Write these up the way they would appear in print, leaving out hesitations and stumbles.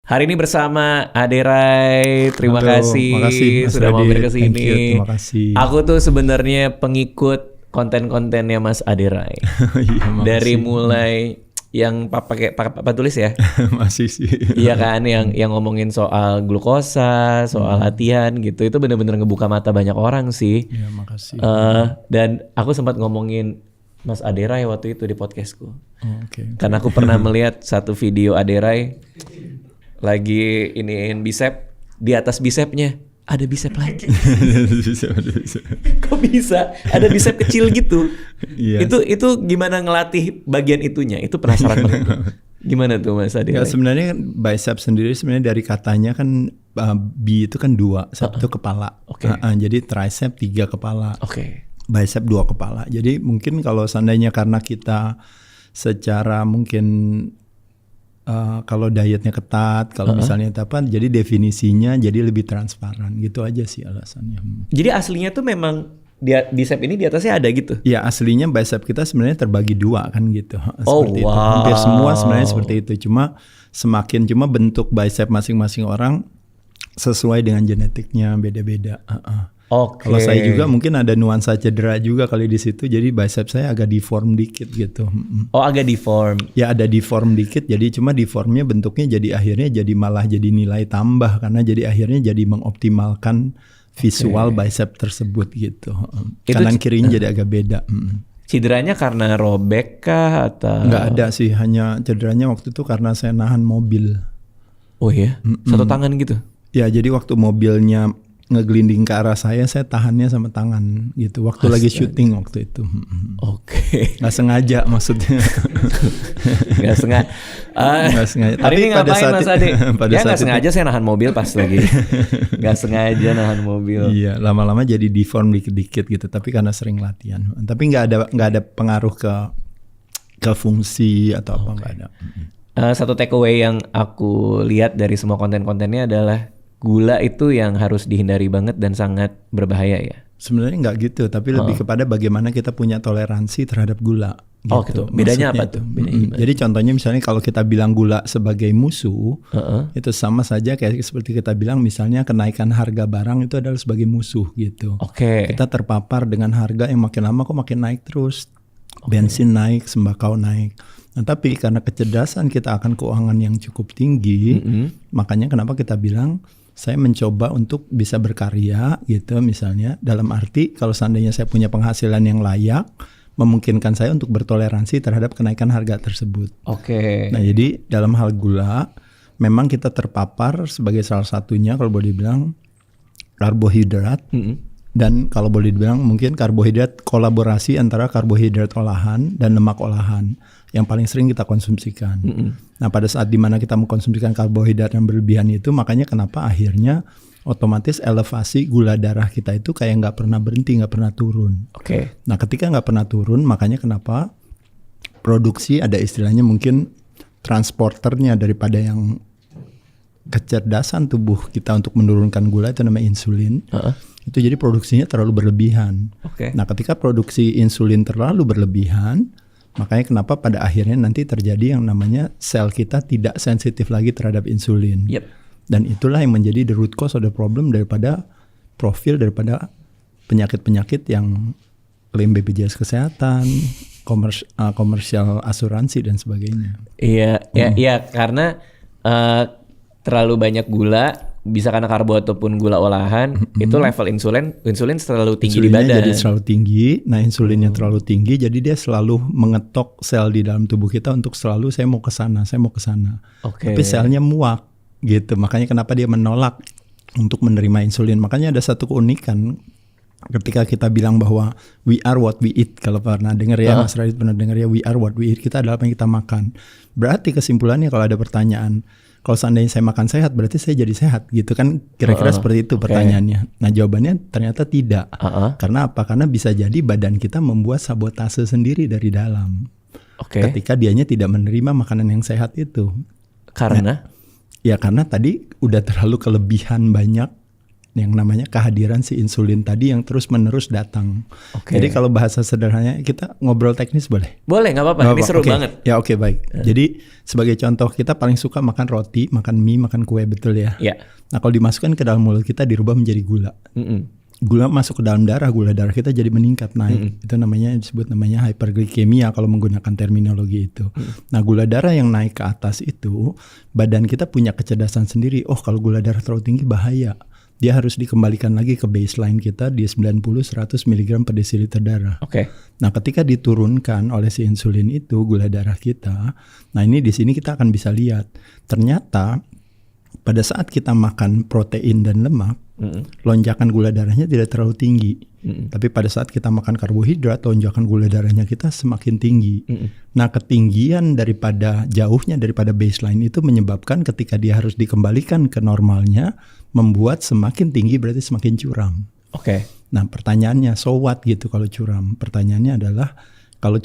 Hari ini bersama Aderai. Terima kasih Mas sudah Radit. mampir ke sini. Terima kasih. Aku tuh sebenarnya pengikut konten-kontennya Mas Aderai. Iya, Dari mulai yang pakai tulis ya. masih sih. Iya kan, yang ngomongin soal glukosa, soal latihan gitu. Itu benar-benar ngebuka mata banyak orang sih. Iya, makasih. Dan aku sempat ngomongin Mas Aderai waktu itu di podcastku. Oke. Karena aku pernah melihat satu video Aderai lagi iniin bicep, di atas bicepnya ada bicep lagi. bisa. Kok bisa ada bicep kecil gitu? Iya. Itu gimana ngelatih bagian itunya? Itu penasaran banget. Gimana tuh Mas Aderai? Ya, sebenarnya bicep sendiri sebenarnya dari katanya kan B itu kan 2, satu kepala. Oke. Jadi tricep 3 kepala. Oke. Bicep 2 kepala. Jadi mungkin kalau seandainya karena kita secara mungkin kalau dietnya ketat, kalau misalnya apa, jadi definisinya jadi lebih transparan gitu aja sih alasannya. Jadi aslinya tuh memang bicep ini di atasnya ada gitu? Ya aslinya bicep kita sebenarnya terbagi 2 kan gitu. Oh, Seperti wow. itu. Hampir semua sebenarnya seperti itu. Cuma bentuk bicep masing-masing orang sesuai dengan genetiknya beda-beda. Oke. Kalau saya juga mungkin ada nuansa cedera juga kali di situ, jadi bicep saya agak deform dikit gitu. Oh, agak deform. Ya ada deform dikit, jadi cuma deformnya bentuknya jadi akhirnya jadi malah jadi nilai tambah karena jadi akhirnya jadi mengoptimalkan visual bicep tersebut gitu. Kanan kirinya jadi agak beda. Cederanya karena robek kah atau? Nggak ada sih, hanya cederanya waktu itu karena saya nahan mobil. Oh iya, satu tangan gitu? Ya jadi waktu mobilnya ngegelinding ke arah saya tahannya sama tangan gitu. Waktu lagi syuting waktu itu. Oke. Nggak sengaja maksudnya. Nggak sengaja. Nggak sengaja. Hari ini ngapain Mas Ade? Ya nggak itu, sengaja saya nahan mobil pas lagi. Nggak sengaja nahan mobil. Iya, lama-lama jadi deform dikit-dikit gitu. Tapi karena sering latihan. Tapi nggak ada pengaruh ke fungsi atau apa, nggak ada. Satu takeaway yang aku lihat dari semua konten-kontennya adalah gula itu yang harus dihindari banget dan sangat berbahaya ya. Sebenarnya nggak gitu, tapi lebih kepada bagaimana kita punya toleransi terhadap gula. Gitu. Oh gitu. Bedanya apa tuh? Jadi contohnya misalnya kalau kita bilang gula sebagai musuh, itu sama saja kayak seperti kita bilang misalnya kenaikan harga barang itu adalah sebagai musuh gitu. Oke. Kita terpapar dengan harga yang makin lama kok makin naik terus. Bensin naik, sembako naik. Nah, tapi karena kecerdasan kita akan keuangan yang cukup tinggi, makanya kenapa kita bilang saya mencoba untuk bisa berkarya gitu misalnya. Dalam arti kalau seandainya saya punya penghasilan yang layak, memungkinkan saya untuk bertoleransi terhadap kenaikan harga tersebut. Oke. Nah jadi dalam hal gula, memang kita terpapar sebagai salah satunya kalau boleh dibilang karbohidrat. Dan kalau boleh dibilang mungkin karbohidrat kolaborasi antara karbohidrat olahan dan lemak olahan yang paling sering kita konsumsikan. Nah pada saat dimana kita mengkonsumsikan karbohidrat yang berlebihan itu, makanya kenapa akhirnya otomatis elevasi gula darah kita itu kayak nggak pernah berhenti, nggak pernah turun. Oke. Nah ketika nggak pernah turun, makanya kenapa produksi ada istilahnya mungkin transporternya daripada yang kecerdasan tubuh kita untuk menurunkan gula itu namanya insulin. Itu jadi produksinya terlalu berlebihan. Nah ketika produksi insulin terlalu berlebihan, makanya kenapa pada akhirnya nanti terjadi yang namanya sel kita tidak sensitif lagi terhadap insulin. Dan itulah yang menjadi the root cause of the problem daripada daripada penyakit-penyakit yang klaim BPJS Kesehatan, komersial asuransi dan sebagainya. Iya, karena terlalu banyak gula, bisa karena karbo ataupun gula olahan, itu level insulin selalu tinggi di badan. Jadi selalu tinggi. Nah insulinnya terlalu tinggi, jadi dia selalu mengetok sel di dalam tubuh kita untuk selalu saya mau ke sana. Tapi selnya muak gitu. Makanya kenapa dia menolak untuk menerima insulin. Makanya ada satu keunikan ketika kita bilang bahwa we are what we eat. Kalau pernah dengar ya, Mas Radit pernah dengar ya, we are what we eat. Kita adalah apa yang kita makan. Berarti kesimpulannya kalau ada pertanyaan, kalau seandainya saya makan sehat, berarti saya jadi sehat gitu kan, kira-kira seperti itu pertanyaannya. Nah jawabannya ternyata tidak. Karena apa? Karena bisa jadi badan kita membuat sabotase sendiri dari dalam. Ketika dianya tidak menerima makanan yang sehat itu. Karena? Ya karena tadi udah terlalu kelebihan banyak yang namanya kehadiran si insulin tadi yang terus-menerus datang. Jadi kalau bahasa sederhananya kita ngobrol teknis boleh? Boleh, nggak apa-apa. Ini seru banget. Ya oke, baik. Jadi sebagai contoh kita paling suka makan roti, makan mie, makan kue, betul ya? Iya. Nah kalau dimasukkan ke dalam mulut kita dirubah menjadi gula. Gula masuk ke dalam darah, gula darah kita jadi meningkat naik. Itu disebut namanya hyperglikemia kalau menggunakan terminologi itu. Nah gula darah yang naik ke atas itu, badan kita punya kecerdasan sendiri. Oh kalau gula darah terlalu tinggi bahaya. Dia harus dikembalikan lagi ke baseline kita di 90-100 mg per desiliter darah. Nah, ketika diturunkan oleh si insulin itu gula darah kita, nah ini di sini kita akan bisa lihat ternyata pada saat kita makan protein dan lemak, lonjakan gula darahnya tidak terlalu tinggi. Tapi pada saat kita makan karbohidrat, lonjakan gula darahnya kita semakin tinggi. Nah, ketinggian jauhnya daripada baseline itu menyebabkan ketika dia harus dikembalikan ke normalnya, membuat semakin tinggi berarti semakin curam. Nah, pertanyaannya, so what gitu kalau curam? Pertanyaannya adalah kalau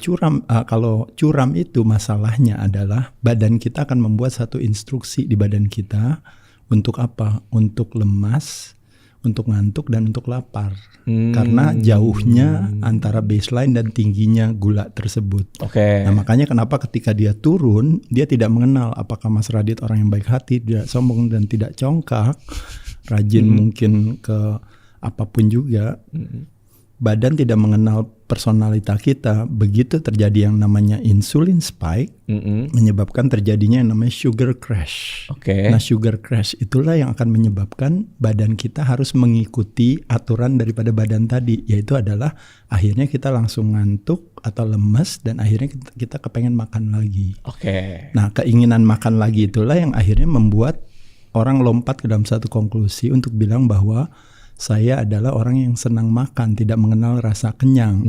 curam itu masalahnya adalah badan kita akan membuat satu instruksi di badan kita untuk apa? Untuk lemas, untuk ngantuk, dan untuk lapar. Karena jauhnya antara baseline dan tingginya gula tersebut. Nah makanya kenapa ketika dia turun, dia tidak mengenal apakah Mas Radit orang yang baik hati, tidak sombong dan tidak congkak, rajin mungkin ke apapun juga. Badan tidak mengenal personalita kita. Begitu terjadi yang namanya insulin spike, menyebabkan terjadinya yang namanya sugar crash. Nah sugar crash itulah yang akan menyebabkan badan kita harus mengikuti aturan daripada badan tadi, yaitu adalah akhirnya kita langsung ngantuk atau lemes dan akhirnya kita kepengen makan lagi. Nah keinginan makan lagi itulah yang akhirnya membuat orang lompat ke dalam satu konklusi untuk bilang bahwa saya adalah orang yang senang makan, tidak mengenal rasa kenyang.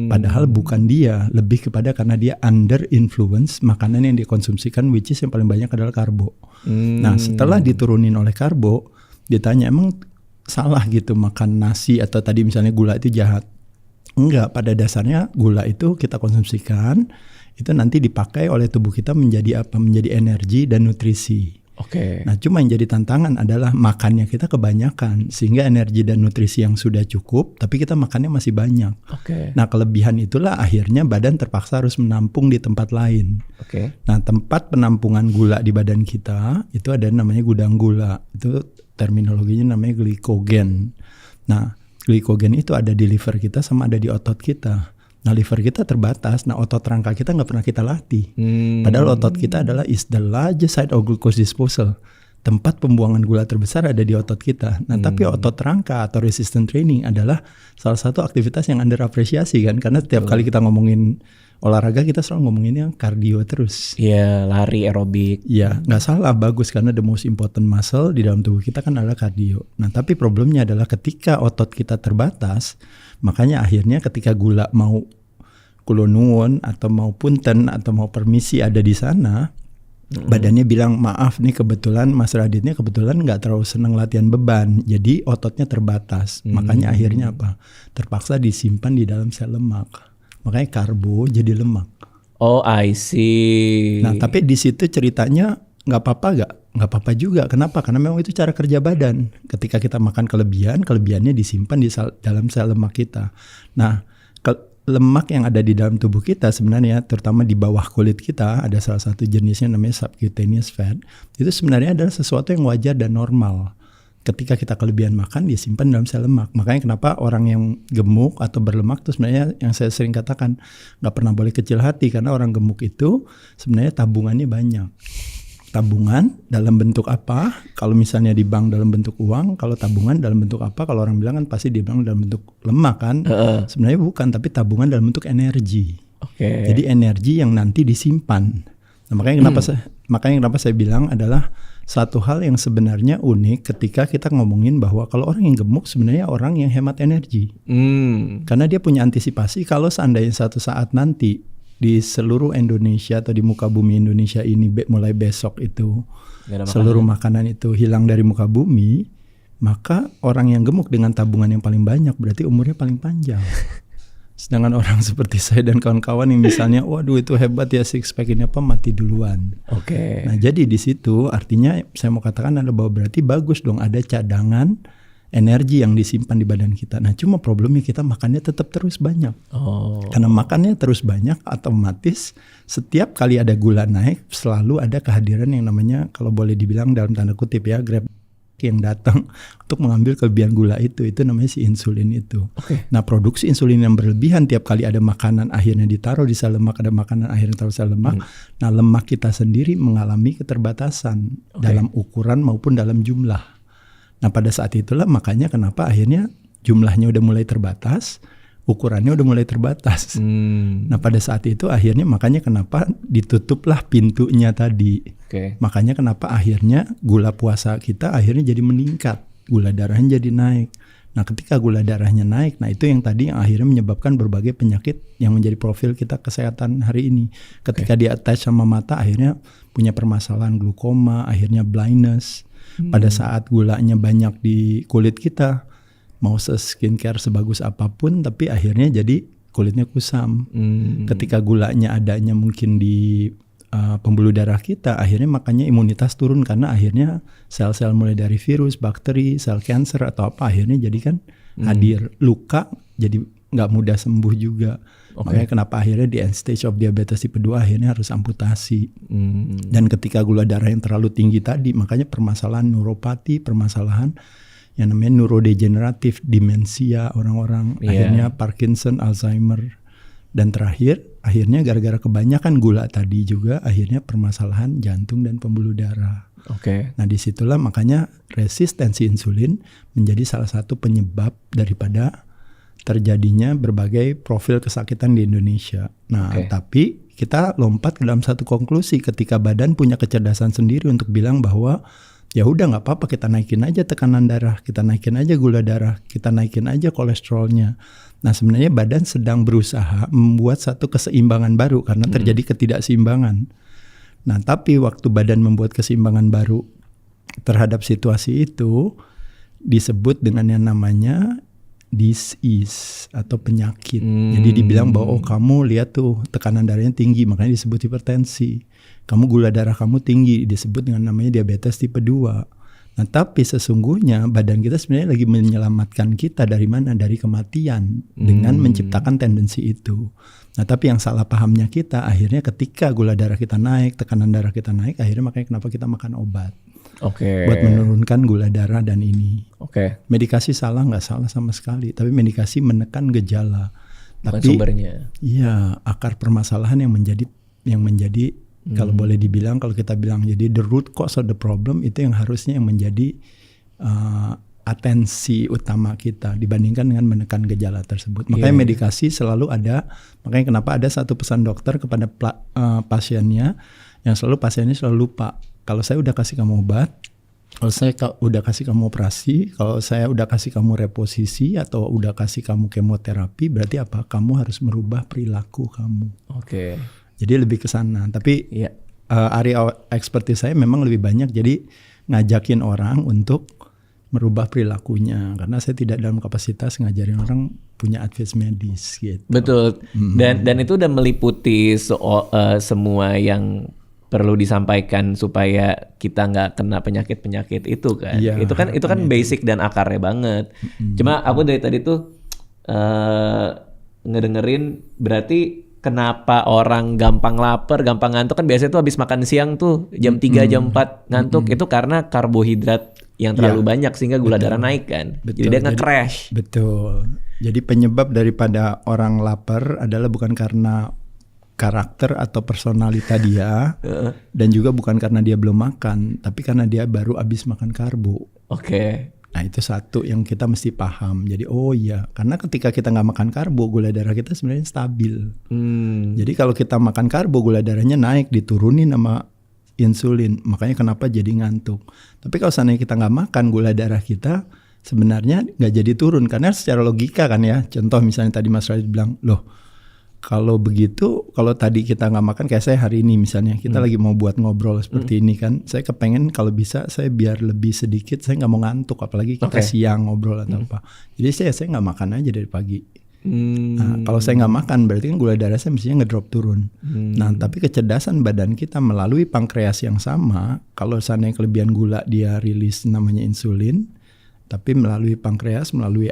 Padahal bukan dia, lebih kepada karena dia under influence makanan yang dikonsumsikan, which is yang paling banyak adalah karbo. Nah setelah diturunin oleh karbo, ditanya emang salah gitu makan nasi atau tadi misalnya gula itu jahat? Enggak, pada dasarnya gula itu kita konsumsikan, itu nanti dipakai oleh tubuh kita menjadi apa? Menjadi energi dan nutrisi. Nah cuma yang jadi tantangan adalah makannya kita kebanyakan sehingga energi dan nutrisi yang sudah cukup tapi kita makannya masih banyak. Nah kelebihan itulah akhirnya badan terpaksa harus menampung di tempat lain. Nah tempat penampungan gula di badan kita itu ada namanya gudang gula. Itu terminologinya namanya glikogen. Nah glikogen itu ada di liver kita sama ada di otot kita. Nah liver kita terbatas, nah otot rangka kita nggak pernah kita latih. Padahal otot kita adalah is the largest site of glucose disposal. Tempat pembuangan gula terbesar ada di otot kita. Nah tapi otot rangka atau resistance training adalah salah satu aktivitas yang underapresiasi kan. Karena setiap kali kita ngomongin olahraga kita selalu ngomonginnya kardio terus. Iya, lari aerobik. Iya, nggak salah, bagus karena the most important muscle di dalam tubuh kita kan adalah kardio. Nah tapi problemnya adalah ketika otot kita terbatas, makanya akhirnya ketika gula mau kulonwon atau mau punten atau mau permisi ada di sana, badannya bilang maaf nih kebetulan Mas Raditnya kebetulan nggak terlalu senang latihan beban, jadi ototnya terbatas. Makanya akhirnya apa? Terpaksa disimpan di dalam sel lemak. Makanya karbo jadi lemak. Oh I see. Nah tapi di situ ceritanya nggak apa-apa juga. Kenapa? Karena memang itu cara kerja badan. Ketika kita makan kelebihannya disimpan di dalam sel lemak kita. Nah, lemak yang ada di dalam tubuh kita sebenarnya, terutama di bawah kulit kita, ada salah satu jenisnya namanya subcutaneous fat. Itu sebenarnya adalah sesuatu yang wajar dan normal. Ketika kita kelebihan makan, dia simpan dalam sel lemak. Makanya kenapa orang yang gemuk atau berlemak itu sebenarnya yang saya sering katakan nggak pernah boleh kecil hati, karena orang gemuk itu sebenarnya tabungannya banyak. Tabungan dalam bentuk apa? Kalau misalnya di bank dalam bentuk uang, kalau tabungan dalam bentuk apa? Kalau orang bilang kan pasti di bank dalam bentuk lemak kan? Sebenarnya bukan, tapi tabungan dalam bentuk energi. Jadi energi yang nanti disimpan. Nah, makanya kenapa saya bilang adalah satu hal yang sebenarnya unik ketika kita ngomongin bahwa kalau orang yang gemuk sebenarnya orang yang hemat energi. Karena dia punya antisipasi kalau seandainya satu saat nanti di seluruh Indonesia atau di muka bumi Indonesia ini mulai besok itu seluruh makanan itu hilang dari muka bumi, maka orang yang gemuk dengan tabungan yang paling banyak berarti umurnya paling panjang. Sedangkan orang seperti saya dan kawan-kawan yang misalnya waduh itu hebat ya six pack ini apa mati duluan. Nah jadi di situ artinya saya mau katakan adalah bahwa berarti bagus dong ada cadangan energi yang disimpan di badan kita. Nah cuma problemnya kita makannya tetap terus banyak. Karena makannya terus banyak, otomatis setiap kali ada gula naik selalu ada kehadiran yang namanya, kalau boleh dibilang dalam tanda kutip ya, grab yang datang untuk mengambil kelebihan gula itu namanya si insulin itu. Nah produksi insulin yang berlebihan tiap kali ada makanan akhirnya ditaruh di sel lemak, ada makanan akhirnya ditaruh di sel lemak. Nah lemak kita sendiri mengalami keterbatasan dalam ukuran maupun dalam jumlah. Nah pada saat itulah makanya kenapa akhirnya jumlahnya udah mulai terbatas, ukurannya udah mulai terbatas. Nah pada saat itu akhirnya makanya kenapa ditutuplah pintunya tadi. Makanya kenapa akhirnya gula puasa kita akhirnya jadi meningkat, gula darahnya jadi naik. Nah ketika gula darahnya naik, nah itu yang tadi yang akhirnya menyebabkan berbagai penyakit yang menjadi profil kita kesehatan hari ini. Ketika dia attach sama mata akhirnya punya permasalahan glukoma, akhirnya blindness. Pada saat gulanya banyak di kulit kita, mau skincare sebagus apapun, tapi akhirnya jadi kulitnya kusam. Ketika gulanya adanya mungkin di pembuluh darah kita, akhirnya makanya imunitas turun karena akhirnya sel-sel mulai dari virus, bakteri, sel cancer atau apa akhirnya jadi kan hadir. Luka jadi nggak mudah sembuh juga. Makanya kenapa akhirnya di end stage of diabetes tipe 2 akhirnya harus amputasi. Dan ketika gula darah yang terlalu tinggi tadi, makanya permasalahan neuropati, permasalahan yang namanya neurodegeneratif, demensia orang-orang, akhirnya Parkinson, Alzheimer, dan terakhir akhirnya gara-gara kebanyakan gula tadi juga akhirnya permasalahan jantung dan pembuluh darah. Nah disitulah makanya resistensi insulin menjadi salah satu penyebab daripada terjadinya berbagai profil kesakitan di Indonesia. Nah, tapi kita lompat ke dalam satu konklusi ketika badan punya kecerdasan sendiri untuk bilang bahwa ya udah nggak apa-apa, kita naikin aja tekanan darah, kita naikin aja gula darah, kita naikin aja kolesterolnya. Nah, sebenarnya badan sedang berusaha membuat satu keseimbangan baru karena terjadi ketidakseimbangan. Nah, tapi waktu badan membuat keseimbangan baru terhadap situasi itu disebut dengan yang namanya disease atau penyakit. Jadi dibilang bahwa oh kamu lihat tuh tekanan darahnya tinggi, makanya disebut hipertensi. Kamu gula darah kamu tinggi, disebut dengan namanya diabetes tipe 2. Nah tapi sesungguhnya badan kita sebenarnya lagi menyelamatkan kita dari mana? Dari kematian dengan menciptakan tendensi itu. Nah tapi yang salah pahamnya kita akhirnya ketika gula darah kita naik, tekanan darah kita naik, akhirnya makanya kenapa kita makan obat. Buat menurunkan gula darah dan ini. Medikasi salah nggak salah sama sekali, tapi medikasi menekan gejala. Bukan tapi sumbernya. Iya, akar permasalahan yang menjadi kalau boleh dibilang, kalau kita bilang jadi the root cause of the problem itu yang harusnya yang menjadi atensi utama kita dibandingkan dengan menekan gejala tersebut. Makanya medikasi selalu ada. Makanya kenapa ada satu pesan dokter kepada pasiennya yang selalu pasiennya selalu lupa. Kalau saya udah kasih kamu obat, kalau saya udah kasih kamu operasi, kalau saya udah kasih kamu reposisi atau udah kasih kamu kemoterapi, berarti apa? Kamu harus merubah perilaku kamu. Jadi lebih ke sana. Tapi area expertise saya memang lebih banyak jadi ngajakin orang untuk merubah perilakunya, karena saya tidak dalam kapasitas ngajarin orang punya advice medis gitu. Betul. Dan itu udah meliputi semua yang perlu disampaikan supaya kita nggak kena penyakit-penyakit itu kan. Itu kan basic dan akarnya banget. Cuma aku dari tadi tuh ngedengerin berarti kenapa orang gampang lapar, gampang ngantuk kan biasanya tuh habis makan siang tuh jam 3, jam 4 ngantuk itu karena karbohidrat yang terlalu banyak sehingga gula darah naik kan. Jadi dia nge-crash. Betul. Jadi penyebab daripada orang lapar adalah bukan karena karakter atau personalita dia dan juga bukan karena dia belum makan, tapi karena dia baru habis makan karbo. Nah itu satu yang kita mesti paham. Jadi oh iya, karena ketika kita nggak makan karbo, gula darah kita sebenarnya stabil. Jadi kalau kita makan karbo, gula darahnya naik, diturunin sama insulin. Makanya kenapa jadi ngantuk. Tapi kalau seandainya kita nggak makan, gula darah kita sebenarnya nggak jadi turun. Karena secara logika kan ya, contoh misalnya tadi Mas Radit bilang, loh kalau begitu, kalau tadi kita nggak makan, kayak saya hari ini misalnya, kita lagi mau buat ngobrol seperti ini kan, saya kepengen kalau bisa saya biar lebih sedikit, saya nggak mau ngantuk, apalagi kita siang ngobrol atau apa. Jadi saya nggak makan aja dari pagi. Nah, kalau saya nggak makan, berarti kan gula darah saya mestinya ngedrop turun. Nah, tapi kecerdasan badan kita melalui pankreas yang sama, kalau seandainya kelebihan gula dia rilis namanya insulin, Tapi melalui pankreas, melalui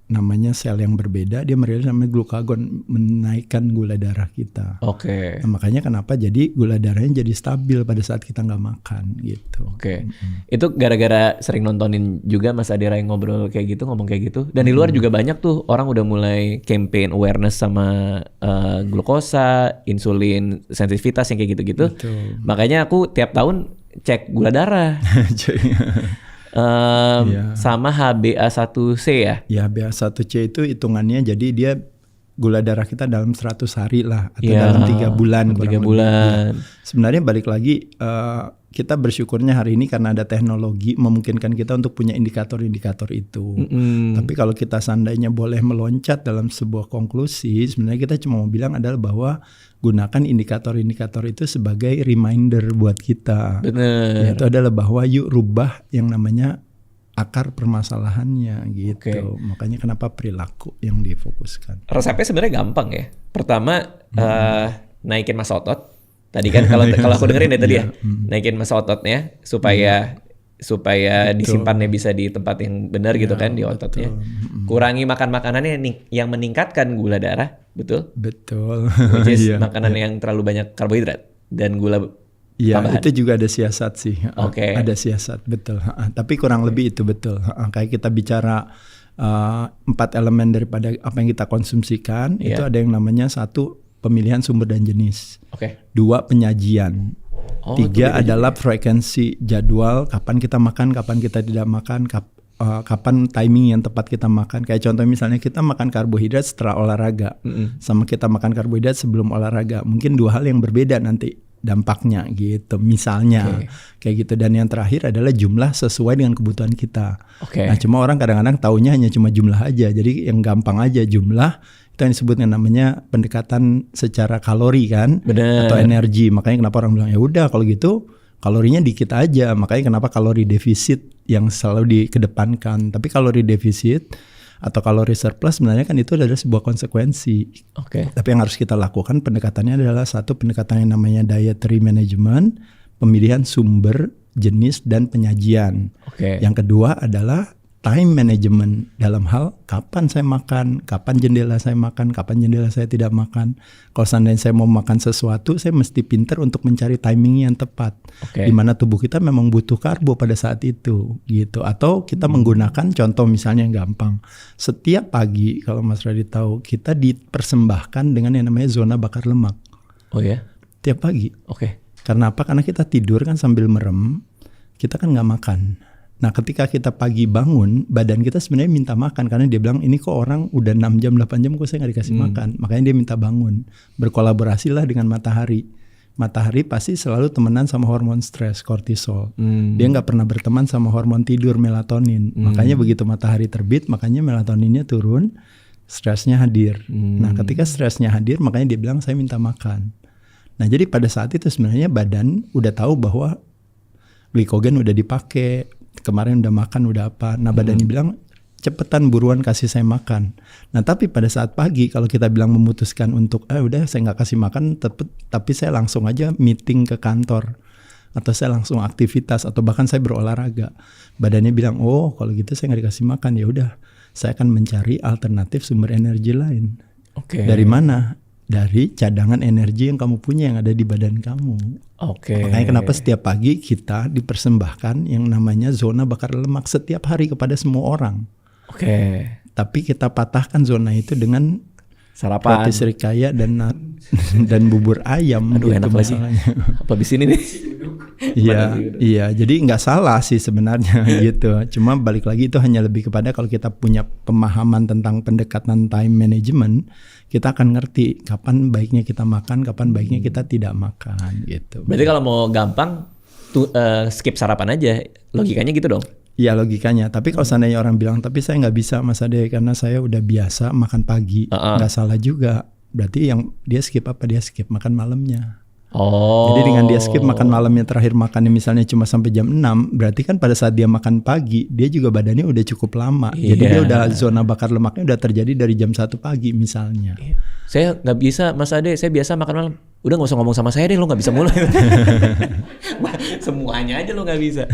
namanya sel yang berbeda, dia merilis namanya glukagon, menaikkan gula darah kita. Oke. Nah, makanya kenapa jadi gula darahnya jadi stabil pada saat kita nggak makan gitu. Oke. Itu gara-gara sering nontonin juga Mas Ade Rai ngomong kayak gitu. Dan di luar juga banyak tuh orang udah mulai campaign awareness sama glukosa, insulin, sensitivitas yang kayak gitu-gitu. Betul. Makanya aku tiap tahun cek gula darah. Sama HbA1c ya? Ya, HbA1c itu hitungannya jadi dia gula darah kita dalam 100 hari lah atau dalam 3 bulan. 3 bulan. Ya. Sebenarnya balik lagi kita bersyukurnya hari ini karena ada teknologi memungkinkan kita untuk punya indikator-indikator itu. Tapi kalau kita seandainya boleh meloncat dalam sebuah konklusi, sebenarnya kita cuma mau bilang adalah bahwa gunakan indikator-indikator itu sebagai reminder buat kita. Benar. Yaitu adalah bahwa yuk rubah yang namanya akar permasalahannya gitu. Makanya kenapa perilaku yang difokuskan. Resepnya sebenarnya gampang ya. Pertama naikin massa otot. Tadi kan kalau aku dengerin dari tadi ya, naikin massa ototnya supaya disimpannya bisa di tempat yang benar gitu kan, di ototnya. Kurangi makan makanan yang meningkatkan gula darah, betul? Betul. Which is makanan yang terlalu banyak karbohidrat dan gula tambahan. Itu juga ada siasat sih. Ada siasat, betul. Tapi kurang lebih itu betul. Kayak kita bicara 4 elemen daripada apa yang kita konsumsikan, itu ada yang namanya 1 pemilihan sumber dan jenis, 2 penyajian, 3 adalah frekuensi jadwal, kapan kita makan, kapan kita tidak makan, kapan timing yang tepat kita makan. Kayak contoh misalnya kita makan karbohidrat setelah olahraga, sama kita makan karbohidrat sebelum olahraga, mungkin 2 hal yang berbeda nanti dampaknya gitu. Misalnya kayak gitu. Dan yang terakhir adalah jumlah sesuai dengan kebutuhan kita. Nah, cuma orang kadang-kadang taunya hanya cuma jumlah aja. Jadi yang gampang aja jumlah. Itu yang disebutnya namanya pendekatan secara kalori kan. Bener. Atau energi. Makanya kenapa orang bilang ya udah kalau gitu kalorinya dikit aja. Makanya kenapa kalori defisit yang selalu dikedepankan. Tapi kalori defisit atau kalori surplus sebenarnya kan itu adalah sebuah konsekuensi. Tapi yang harus kita lakukan pendekatannya adalah 1 pendekatan yang namanya dietary management, pemilihan sumber, jenis dan penyajian. Yang kedua adalah time management dalam hal kapan saya makan, kapan jendela saya makan, kapan jendela saya tidak makan. Kalau seandainya saya mau makan sesuatu, saya mesti pintar untuk mencari timing yang tepat. Di mana tubuh kita memang butuh karbo pada saat itu, gitu. Atau kita menggunakan contoh misalnya yang gampang. Setiap pagi kalau Mas Radit tahu, kita dipersembahkan dengan yang namanya zona bakar lemak. Tiap pagi. Karena apa? Karena kita tidur kan sambil merem, kita kan nggak makan. Nah ketika kita pagi bangun, badan kita sebenarnya minta makan. Karena dia bilang ini kok orang udah 6 jam, 8 jam kok saya gak dikasih makan. Makanya dia minta bangun. Berkolaborasilah dengan matahari. Matahari pasti selalu temenan sama hormon stres, kortisol. Dia gak pernah berteman sama hormon tidur, melatonin. Makanya begitu matahari terbit, makanya melatoninnya turun, stresnya hadir. Nah ketika stresnya hadir, makanya dia bilang saya minta makan. Nah jadi pada saat itu sebenarnya badan udah tahu bahwa glikogen udah dipakai, kemarin udah makan udah apa. Nah badannya bilang cepetan buruan kasih saya makan. Nah tapi pada saat pagi kalau kita bilang memutuskan untuk udah saya nggak kasih makan, tapi saya langsung aja meeting ke kantor atau saya langsung aktivitas atau bahkan saya berolahraga, badannya bilang oh kalau gitu saya nggak dikasih makan, ya udah saya akan mencari alternatif sumber energi lain. Dari mana? Dari cadangan energi yang kamu punya yang ada di badan kamu. Makanya kenapa setiap pagi kita dipersembahkan yang namanya zona bakar lemak setiap hari kepada semua orang. Tapi kita patahkan zona itu dengan sarapan, roti serikaya dan bubur ayam. Aduh gitu enak lagi. Apa di sini nih? Iya. Jadi nggak salah sih sebenarnya gitu. Cuma balik lagi itu hanya lebih kepada kalau kita punya pemahaman tentang pendekatan time management, kita akan ngerti kapan baiknya kita makan, kapan baiknya kita tidak makan gitu. Berarti kalau mau gampang skip sarapan aja, logikanya gitu dong? Iya logikanya. Tapi kalau seandainya orang bilang tapi saya nggak bisa Mas Ade karena saya udah biasa makan pagi, nggak salah juga. Berarti yang dia skip apa? Dia skip makan malamnya. Jadi dengan dia skip makan malamnya, terakhir makannya misalnya cuma sampai jam 6, berarti kan pada saat dia makan pagi, dia juga badannya udah cukup lama. Jadi dia udah zona bakar lemaknya udah terjadi dari jam 1 pagi misalnya. Saya nggak bisa, Mas Ade, saya biasa makan malam. Udah nggak usah ngomong sama saya deh, lo nggak bisa mulai. Semuanya aja lo nggak bisa.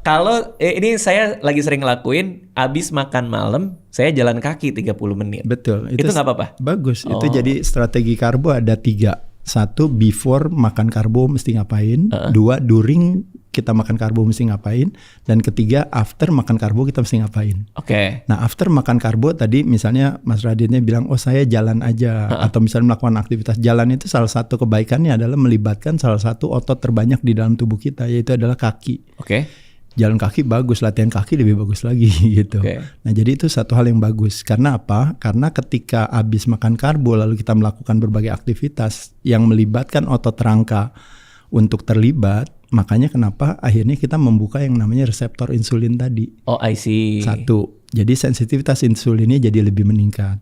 Kalau ini saya lagi sering ngelakuin, abis makan malam, saya jalan kaki 30 menit. Betul. Itu nggak apa-apa? Bagus. Itu jadi strategi karbo ada 3. 1, before makan karbo mesti ngapain. 2, during kita makan karbo mesti ngapain. Dan ketiga, after makan karbo kita mesti ngapain. Nah, after makan karbo tadi misalnya Mas Raditnya bilang, oh saya jalan aja. Atau misalnya melakukan aktivitas jalan, itu salah satu kebaikannya adalah melibatkan salah satu otot terbanyak di dalam tubuh kita, yaitu adalah kaki. Jalan kaki bagus, latihan kaki lebih bagus lagi gitu. Nah, jadi itu satu hal yang bagus. Karena apa? Karena ketika habis makan karbo lalu kita melakukan berbagai aktivitas yang melibatkan otot rangka untuk terlibat, makanya kenapa akhirnya kita membuka yang namanya reseptor insulin tadi. I see. 1, jadi sensitivitas insulinnya jadi lebih meningkat.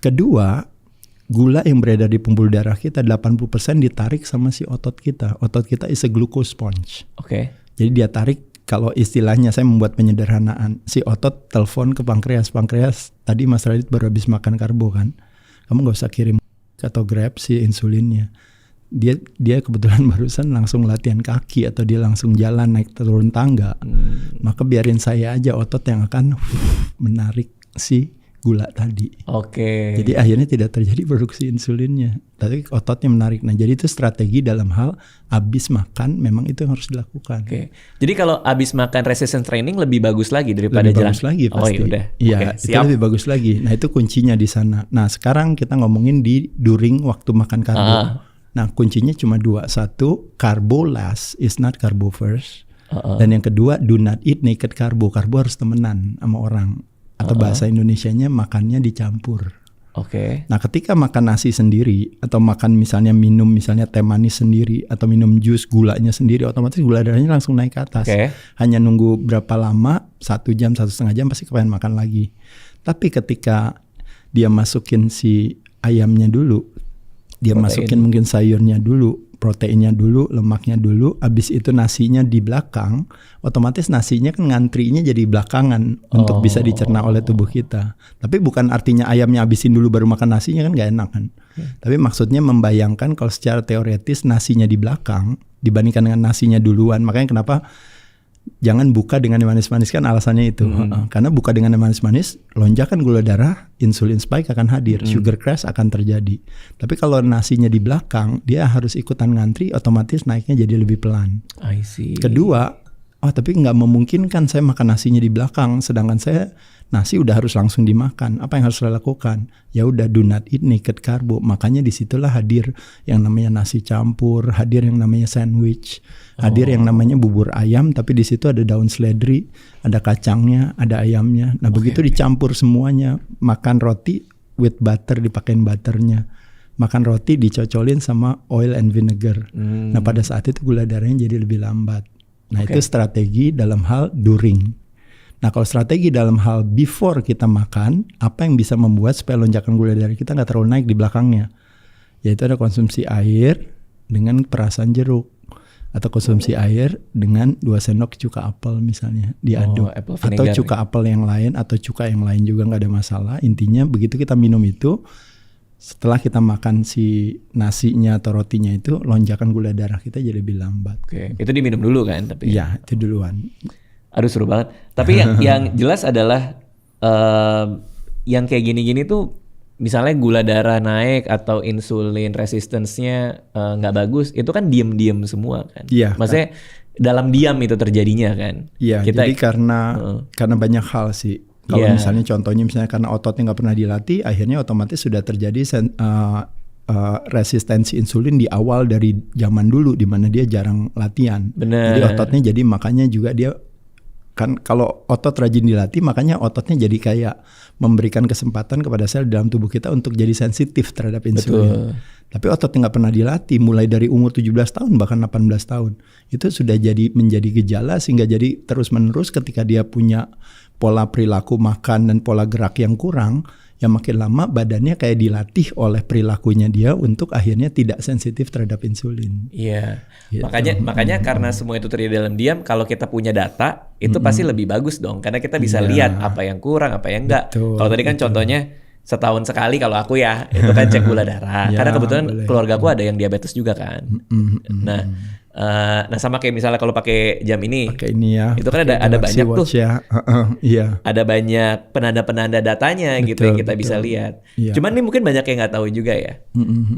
Kedua, gula yang beredar di pembuluh darah kita 80% ditarik sama si otot kita. Otot kita is a glucose sponge. Jadi dia tarik. Kalau istilahnya saya membuat penyederhanaan, si otot telepon ke pankreas, tadi Mas Radit baru habis makan karbo kan, kamu nggak usah kirim atau grab si insulinnya. Dia kebetulan barusan langsung latihan kaki atau dia langsung jalan naik turun tangga, maka biarin saya aja otot yang akan menarik si gula tadi. Jadi akhirnya tidak terjadi produksi insulinnya, tapi ototnya menarik. Nah, jadi itu strategi dalam hal habis makan, memang itu yang harus dilakukan. Jadi kalau habis makan resistance training lebih bagus lagi daripada lebih jalan. Bagus lagi pasti. Iya, itu lebih bagus lagi. Nah, itu kuncinya di sana. Nah, sekarang kita ngomongin di during waktu makan karbo. Nah, kuncinya cuma 2. 1, carbo last is not carbo first. Dan yang kedua, do not eat naked carbo. Karbo harus temenan sama orang. Atau bahasa Indonesianya makannya dicampur. Nah, ketika makan nasi sendiri atau makan misalnya minum misalnya teh manis sendiri atau minum jus gulanya sendiri, otomatis gula darahnya langsung naik ke atas. Hanya nunggu berapa lama, 1 jam, 1,5 jam pasti kepengen makan lagi. Tapi ketika dia masukin si ayamnya dulu, dia masukin mungkin sayurnya dulu, proteinnya dulu, lemaknya dulu, habis itu nasinya di belakang, otomatis nasinya kan ngantrinya jadi belakangan untuk bisa dicerna oleh tubuh kita. Tapi bukan artinya ayamnya habisin dulu baru makan nasinya, kan gak enak kan. Tapi maksudnya membayangkan kalau secara teoretis nasinya di belakang dibandingkan dengan nasinya duluan. Makanya kenapa jangan buka dengan yang manis-manis, kan alasannya itu. Karena buka dengan yang manis-manis, lonjakan gula darah, insulin spike akan hadir, sugar crash akan terjadi. Tapi kalau nasinya di belakang, dia harus ikutan ngantri, otomatis naiknya jadi lebih pelan. Kedua, tapi nggak memungkinkan saya makan nasinya di belakang, sedangkan saya nasi udah harus langsung dimakan. Apa yang harus saya lakukan? Ya udah, do not eat naked carbo. Makanya disitulah hadir yang namanya nasi campur, hadir yang namanya sandwich, hadir yang namanya bubur ayam, tapi di situ ada daun seledri, ada kacangnya, ada ayamnya. Nah, begitu dicampur semuanya. Makan roti with butter, dipakein butternya. Makan roti dicocolin sama oil and vinegar. Nah, pada saat itu gula darahnya jadi lebih lambat. Nah, itu strategi dalam hal during. Nah, kalau strategi dalam hal before kita makan, apa yang bisa membuat supaya lonjakan gula darah kita nggak terlalu naik di belakangnya? Yaitu ada konsumsi air dengan perasan jeruk. Atau konsumsi air dengan 2 sendok cuka apel misalnya, diaduk. Atau cuka apel yang lain, atau cuka yang lain juga nggak ada masalah. Intinya begitu kita minum itu, setelah kita makan si nasinya atau rotinya itu, lonjakan gula darah kita jadi lebih lambat. Itu diminum dulu kan? Tapi ya, itu duluan. Aduh, seru banget. Tapi yang jelas adalah yang kayak gini-gini tuh, misalnya gula darah naik atau insulin resistance-nya nggak bagus, itu kan diam-diam semua kan? Maksudnya dalam diam itu terjadinya kan? Jadi karena banyak hal sih. Kalau misalnya contohnya karena ototnya nggak pernah dilatih, akhirnya otomatis sudah terjadi resistensi insulin di awal dari zaman dulu, di mana dia jarang latihan. Jadi ototnya, jadi makanya juga dia kan kalau otot rajin dilatih, makanya ototnya jadi kayak memberikan kesempatan kepada sel dalam tubuh kita untuk jadi sensitif terhadap insulin. Tapi ototnya nggak pernah dilatih, mulai dari umur 17 tahun bahkan 18 tahun, itu sudah menjadi gejala, sehingga jadi terus menerus ketika dia punya pola perilaku makan dan pola gerak yang kurang, ya makin lama badannya kayak dilatih oleh perilakunya dia untuk akhirnya tidak sensitif terhadap insulin. Iya. Gitu. Makanya karena semua itu terjadi dalam diam, kalau kita punya data itu pasti lebih bagus dong, karena kita bisa lihat apa yang kurang, apa yang enggak. Kalau tadi kan contohnya setahun sekali kalau aku ya itu kan cek gula darah. Karena kebetulan keluarga aku ada yang diabetes juga kan. Nah sama kayak misalnya kalau pakai jam ini, ya, itu kan ada banyak tuh, ya. Ada banyak penanda-penanda datanya gitu yang kita bisa lihat. Cuman nih mungkin banyak yang nggak tahu juga ya.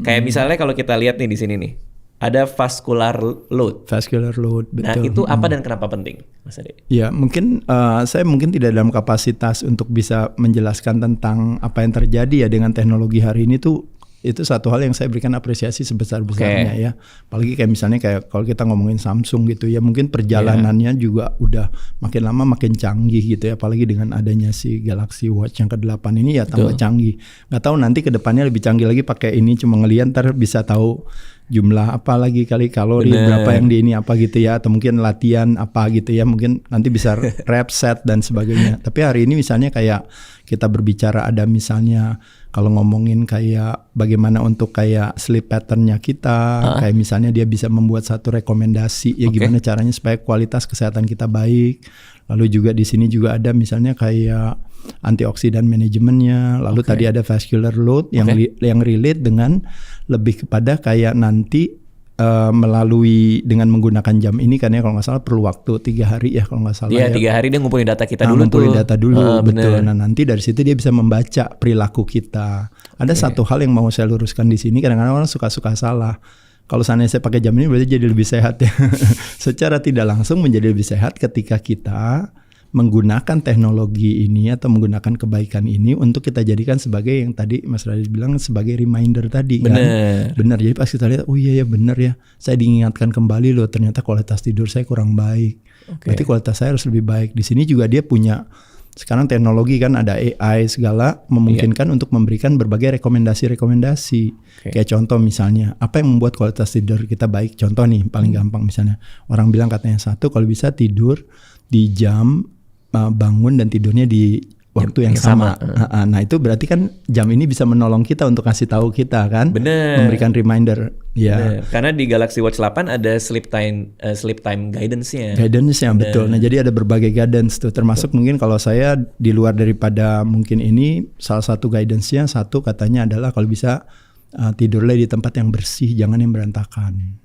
Kayak misalnya kalau kita lihat nih di sini nih, ada vascular load. Vascular load, betul. Nah itu apa dan kenapa penting, Mas Ade? Ya mungkin saya mungkin tidak dalam kapasitas untuk bisa menjelaskan tentang apa yang terjadi ya dengan teknologi hari ini tuh. Itu satu hal yang saya berikan apresiasi sebesar-besarnya ya. Apalagi kayak misalnya kayak kalau kita ngomongin Samsung gitu ya, mungkin perjalanannya juga udah makin lama makin canggih gitu ya. Apalagi dengan adanya si Galaxy Watch yang ke-8 ini ya tambah canggih. Nggak tahu nanti ke depannya lebih canggih lagi pakai ini, cuma ngeliat ntar bisa tahu jumlah apa lagi kali kalori berapa yang di ini apa gitu ya, atau mungkin latihan apa gitu ya, mungkin nanti bisa rep set dan sebagainya. Tapi hari ini misalnya kayak kita berbicara ada misalnya kalau ngomongin kayak bagaimana untuk kayak sleep pattern-nya kita, kayak misalnya dia bisa membuat satu rekomendasi ya gimana caranya supaya kualitas kesehatan kita baik. Lalu juga di sini juga ada misalnya kayak antioksidan manajemennya. Lalu tadi ada vascular load yang relate dengan lebih kepada kayak nanti melalui dengan menggunakan jam ini kan ya, kalau nggak salah perlu waktu 3 hari ya kalau nggak salah. Iya, 3 hari dia ngumpulin data kita dulu ngumpulin data dulu, betul. Nah nanti dari situ dia bisa membaca perilaku kita. Ada satu hal yang mau saya luruskan di sini, kadang-kadang orang suka-suka salah. Kalau seandainya saya pakai jam ini berarti jadi lebih sehat ya. Secara tidak langsung menjadi lebih sehat ketika kita menggunakan teknologi ini atau menggunakan kebaikan ini untuk kita jadikan sebagai yang tadi Mas Radit bilang sebagai reminder tadi. Benar. Jadi pas kita lihat, oh iya ya benar ya, saya diingatkan kembali loh ternyata kualitas tidur saya kurang baik. Berarti kualitas saya harus lebih baik. Di sini juga dia punya sekarang teknologi kan ada AI segala memungkinkan untuk memberikan berbagai rekomendasi. Kayak contoh misalnya apa yang membuat kualitas tidur kita baik. Contoh nih paling gampang misalnya orang bilang katanya satu kalau bisa tidur di jam bangun dan tidurnya di waktu yang sama. Nah itu berarti kan jam ini bisa menolong kita untuk kasih tahu kita kan. Memberikan reminder. Ya. Karena di Galaxy Watch 8 ada sleep time guidance-nya. Guidance-nya betul. Nah jadi ada berbagai guidance tuh. Termasuk mungkin kalau saya di luar daripada mungkin ini salah satu guidance-nya satu katanya adalah kalau bisa tidurlah di tempat yang bersih, jangan yang berantakan.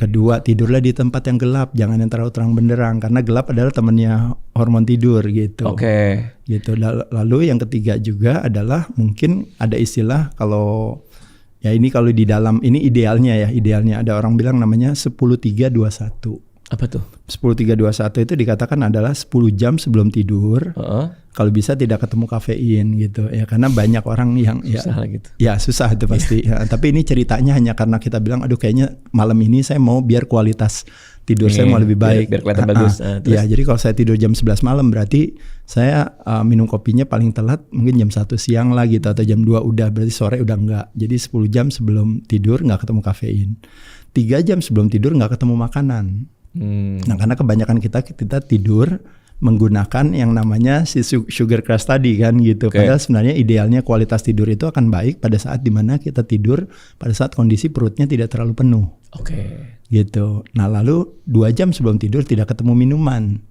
Kedua, tidurlah di tempat yang gelap, jangan yang terlalu terang benderang karena gelap adalah temannya hormon tidur gitu. Gitu. Lalu yang ketiga juga adalah mungkin ada istilah kalau ya ini kalau di dalam ini idealnya ada orang bilang namanya 10-3-2-1. Apa tuh? 10-3-2-1 itu dikatakan adalah 10 jam sebelum tidur. Kalau bisa tidak ketemu kafein gitu ya, karena banyak orang yang susah gitu. Ya susah itu pasti. Ya, tapi ini ceritanya hanya karena kita bilang aduh kayaknya malam ini saya mau biar kualitas tidur saya mau lebih baik. Biar kelihatan bagus. Ya jadi kalau saya tidur jam 11 malam berarti saya minum kopinya paling telat mungkin jam 1 siang lah gitu, atau jam 2 udah, berarti sore udah enggak. Jadi 10 jam sebelum tidur nggak ketemu kafein. 3 jam sebelum tidur nggak ketemu makanan. Nah karena kebanyakan kita tidur menggunakan yang namanya si sugar crash tadi kan gitu. Padahal sebenarnya idealnya kualitas tidur itu akan baik pada saat dimana kita tidur pada saat kondisi perutnya tidak terlalu penuh. Gitu. Nah lalu 2 jam sebelum tidur tidak ketemu minuman.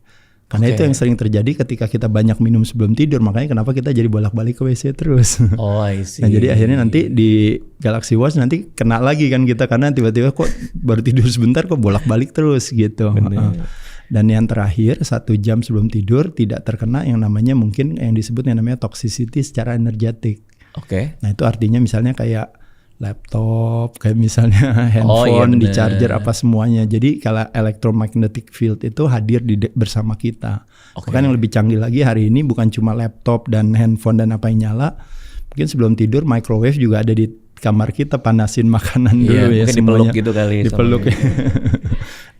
Karena itu yang sering terjadi ketika kita banyak minum sebelum tidur. Makanya kenapa kita jadi bolak-balik ke WC terus. I see. Nah jadi akhirnya nanti di Galaxy Watch nanti kena lagi kan kita, karena tiba-tiba kok baru tidur sebentar kok bolak-balik terus gitu. Dan yang terakhir 1 jam sebelum tidur tidak terkena yang namanya mungkin yang disebut yang namanya toxicity secara energetik. Nah itu artinya misalnya kayak laptop, kayak misalnya handphone, di charger apa semuanya. Jadi kalau electromagnetic field itu hadir bersama kita. Bahkan yang lebih canggih lagi hari ini bukan cuma laptop dan handphone dan apa yang nyala. Mungkin sebelum tidur microwave juga ada di kamar kita, panasin makanan dulu ya mungkin semuanya. Dipeluk gitu kali. Dipeluk ya.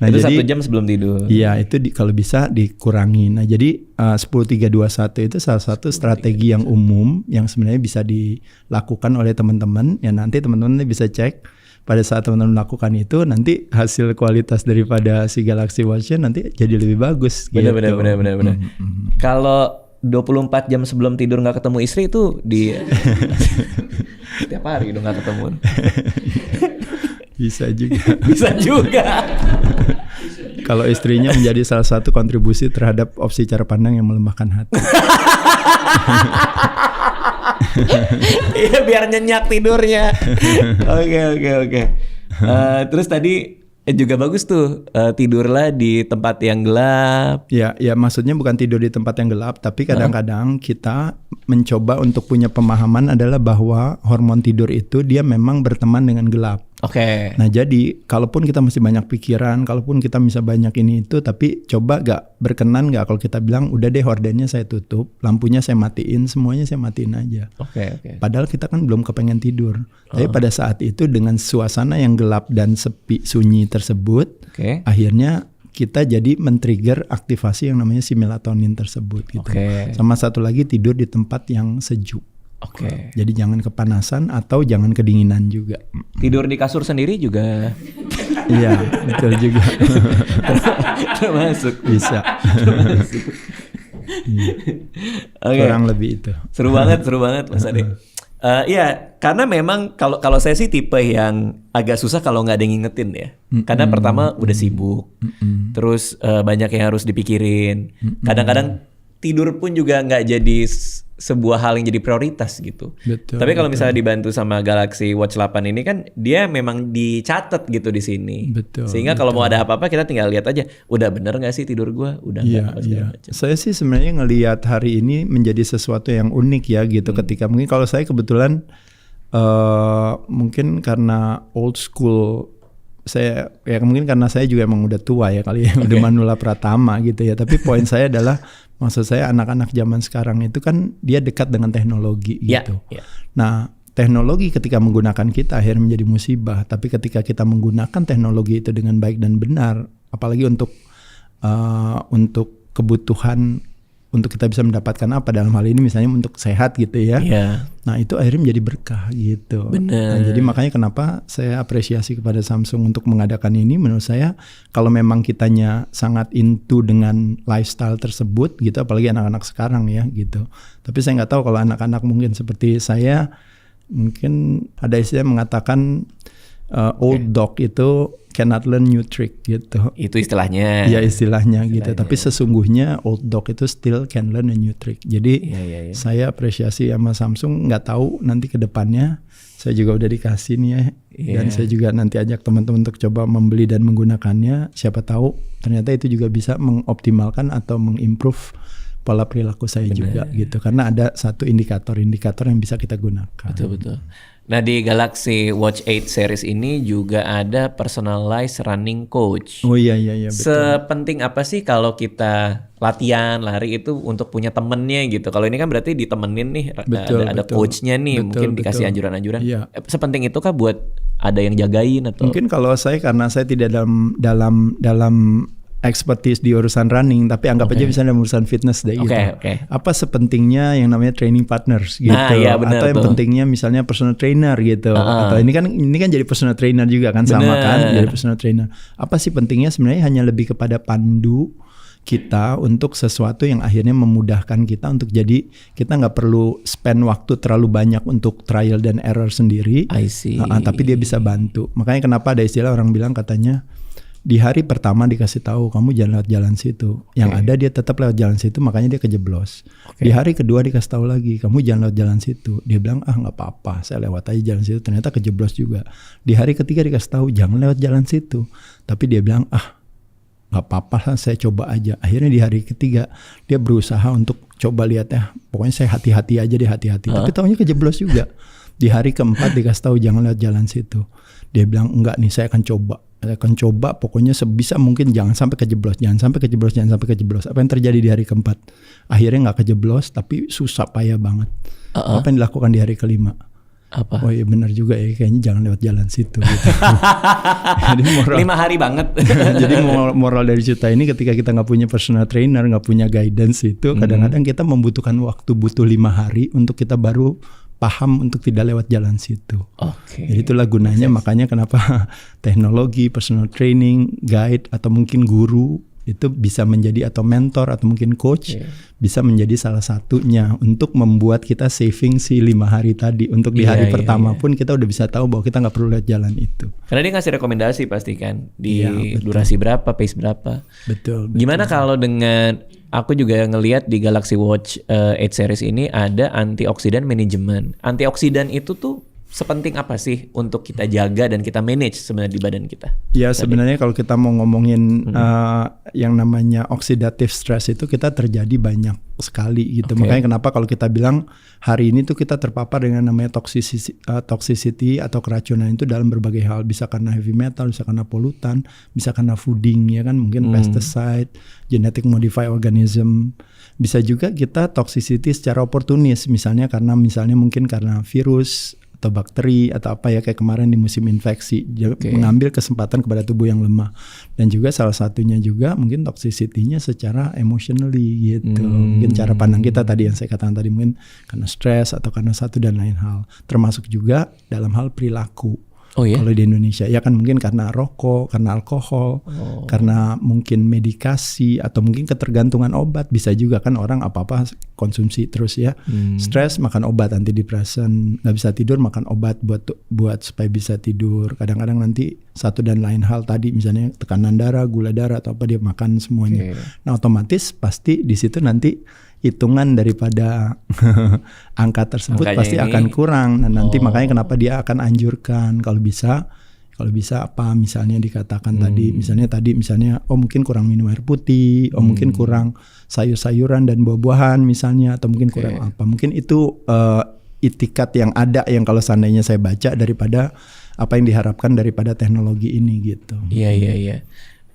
Nah, itu jadi 1 jam sebelum tidur. Iya itu kalau bisa dikurangi. Nah jadi 10-3-2-1 itu salah satu strategi yang umum yang sebenarnya bisa dilakukan oleh teman-teman. Ya nanti teman-teman bisa cek pada saat teman-teman melakukan itu, nanti hasil kualitas daripada si Galaxy Watch-nya nanti jadi lebih bagus. Benar. Kalau 24 jam sebelum tidur nggak ketemu istri itu di setiap hari dong nggak ketemu. Bisa juga. Bisa juga. Kalau istrinya menjadi salah satu kontribusi terhadap opsi cara pandang yang melemahkan hati. Iya, biar nyenyak tidurnya. Oke. Terus tadi juga bagus tuh, tidurlah di tempat yang gelap. Ya maksudnya bukan tidur di tempat yang gelap, tapi kadang-kadang kita mencoba untuk punya pemahaman adalah bahwa hormon tidur itu dia memang berteman dengan gelap. Oke. Nah jadi kalaupun kita masih banyak pikiran, kalaupun kita bisa banyak ini itu, tapi coba berkenan gak kalau kita bilang udah deh hordennya saya tutup, lampunya saya matiin, semuanya saya matiin aja. Oke. Padahal kita kan belum kepengen tidur. Tapi pada saat itu dengan suasana yang gelap dan sepi sunyi tersebut, akhirnya kita jadi men-trigger aktivasi yang namanya si melatonin tersebut gitu. Sama satu lagi, tidur di tempat yang sejuk. Jadi jangan kepanasan atau jangan kedinginan juga. Tidur di kasur sendiri juga. Iya, betul juga. Termasuk. Bisa. Kurang lebih itu. Seru banget Mas Ade. Iya, karena memang kalau saya sih tipe yang agak susah kalau nggak ada yang ngingetin ya. Karena pertama udah sibuk, terus banyak yang harus dipikirin. Kadang-kadang tidur pun juga nggak jadi sebuah hal yang jadi prioritas gitu. Tapi kalau misalnya dibantu sama Galaxy Watch 8 ini kan dia memang dicatat gitu di sini. Sehingga kalau mau ada apa-apa kita tinggal lihat aja, udah bener nggak sih tidur gua? Udah nggak? Iya. Saya sih sebenarnya ngelihat hari ini menjadi sesuatu yang unik ya gitu. Ketika mungkin kalau saya kebetulan mungkin karena old school, saya ya mungkin karena saya juga emang udah tua ya kali ya, udah manula pratama gitu ya. Tapi poin saya adalah, maksud saya anak-anak zaman sekarang itu kan dia dekat dengan teknologi gitu. Nah teknologi ketika menggunakan kita akhirnya menjadi musibah. Tapi ketika kita menggunakan teknologi itu dengan baik dan benar, apalagi untuk kebutuhan, untuk kita bisa mendapatkan apa dalam hal ini misalnya untuk sehat gitu ya. Nah itu akhirnya menjadi berkah gitu. Nah, jadi makanya kenapa saya apresiasi kepada Samsung untuk mengadakan ini. Menurut saya kalau memang kitanya sangat into dengan lifestyle tersebut gitu, apalagi anak-anak sekarang ya gitu. Tapi saya nggak tahu kalau anak-anak mungkin seperti saya, mungkin ada istilah mengatakan old dog itu cannot learn new trick gitu. Itu istilahnya. Ya istilahnya gitu. Tapi sesungguhnya old dog itu still can learn a new trick. Jadi saya apresiasi sama Samsung. Nggak tahu nanti ke depannya, saya juga udah dikasih nih ya. Dan saya juga nanti ajak teman-teman untuk coba membeli dan menggunakannya. Siapa tahu ternyata itu juga bisa mengoptimalkan atau mengimprove pola perilaku saya juga gitu. Karena ada satu indikator-indikator yang bisa kita gunakan. Betul. Nah di Galaxy Watch 8 series ini juga ada personalized running coach. Oh iya betul. Sepenting apa sih kalau kita latihan lari itu untuk punya temennya gitu? Kalau ini kan berarti ditemenin nih, ada coachnya nih, mungkin dikasih anjuran-anjuran. Sepenting itu kah buat ada yang jagain atau? Mungkin kalau saya, karena saya tidak dalam expertise di urusan running, tapi anggap aja bisa dalam urusan fitness deh gitu. Apa sepentingnya yang namanya training partners gitu, atau yang pentingnya misalnya personal trainer gitu, atau ini kan jadi personal trainer juga kan, sama kan jadi personal trainer. Apa sih pentingnya? Sebenarnya hanya lebih kepada pandu kita untuk sesuatu yang akhirnya memudahkan kita untuk jadi kita nggak perlu spend waktu terlalu banyak untuk trial dan error sendiri. Tapi dia bisa bantu. Makanya kenapa ada istilah orang bilang katanya, di hari pertama dikasih tahu kamu jangan lewat jalan situ, yang ada dia tetap lewat jalan situ, makanya dia kejeblos. Di hari kedua dikasih tahu lagi kamu jangan lewat jalan situ, dia bilang nggak apa-apa, saya lewat aja jalan situ, ternyata kejeblos juga. Di hari ketiga dikasih tahu jangan lewat jalan situ, tapi dia bilang nggak apa-apa, saya coba aja. Akhirnya di hari ketiga dia berusaha untuk coba lihat pokoknya saya hati-hati aja deh, hati-hati. Tapi tahunya kejeblos juga. Di hari keempat dikasih tahu jangan lewat jalan situ, dia bilang enggak nih, saya akan coba pokoknya sebisa mungkin jangan sampai kejeblos. Apa yang terjadi di hari keempat? Akhirnya nggak kejeblos, tapi susah payah banget. Apa yang dilakukan di hari kelima? Apa? Oh iya benar juga ya, kayaknya jangan lewat jalan situ gitu. Jadi 5 hari banget. Jadi moral dari cerita ini, ketika kita nggak punya personal trainer, nggak punya guidance itu, kadang-kadang kita membutuhkan waktu 5 hari untuk kita baru paham untuk tidak lewat jalan situ. Jadi itulah gunanya, makanya kenapa teknologi, personal training, guide, atau mungkin guru itu bisa menjadi, atau mentor atau mungkin coach, bisa menjadi salah satunya untuk membuat kita saving si 5 hari tadi. Untuk di hari pertama pun kita udah bisa tahu bahwa kita nggak perlu lihat jalan itu. Karena dia ngasih rekomendasi pasti kan di durasi berapa, pace berapa. Betul. Gimana kalau dengan, aku juga ngelihat di Galaxy Watch 8 series ini ada antioksidan manajemen. Antioksidan itu tuh sepenting apa sih untuk kita jaga dan kita manage sebenarnya di badan kita? Ya sebenarnya kalau kita mau ngomongin yang namanya oxidative stress itu kita terjadi banyak sekali gitu. Makanya kenapa kalau kita bilang hari ini tuh kita terpapar dengan namanya toxicity atau keracunan itu dalam berbagai hal. Bisa karena heavy metal, bisa karena polutan, bisa karena fooding ya kan, mungkin pesticide, genetic modified organism. Bisa juga kita toxicity secara oportunis, misalnya mungkin karena virus atau bakteri atau apa ya, kayak kemarin di musim infeksi, mengambil kesempatan kepada tubuh yang lemah. Dan juga salah satunya juga mungkin toxicity-nya secara emotionally gitu. Mungkin cara pandang kita tadi yang saya katakan tadi, mungkin karena stres atau karena satu dan lain hal. Termasuk juga dalam hal perilaku. Kalau di Indonesia ya kan, mungkin karena rokok, karena alkohol, karena mungkin medikasi atau mungkin ketergantungan obat. Bisa juga kan orang apa-apa konsumsi terus ya. Stres makan obat antidepresan, nggak bisa tidur makan obat buat supaya bisa tidur. Kadang-kadang nanti satu dan lain hal tadi, misalnya tekanan darah, gula darah atau apa, dia makan semuanya. Nah otomatis pasti di situ nanti hitungan daripada angka tersebut angkanya pasti akan kurang. Nah nanti makanya kenapa dia akan anjurkan kalau bisa apa, misalnya dikatakan misalnya mungkin kurang minum air putih, mungkin kurang sayur-sayuran dan buah-buahan misalnya, atau mungkin kurang apa, mungkin itu itikat yang ada yang kalau seandainya saya baca daripada apa yang diharapkan daripada teknologi ini gitu. Iya.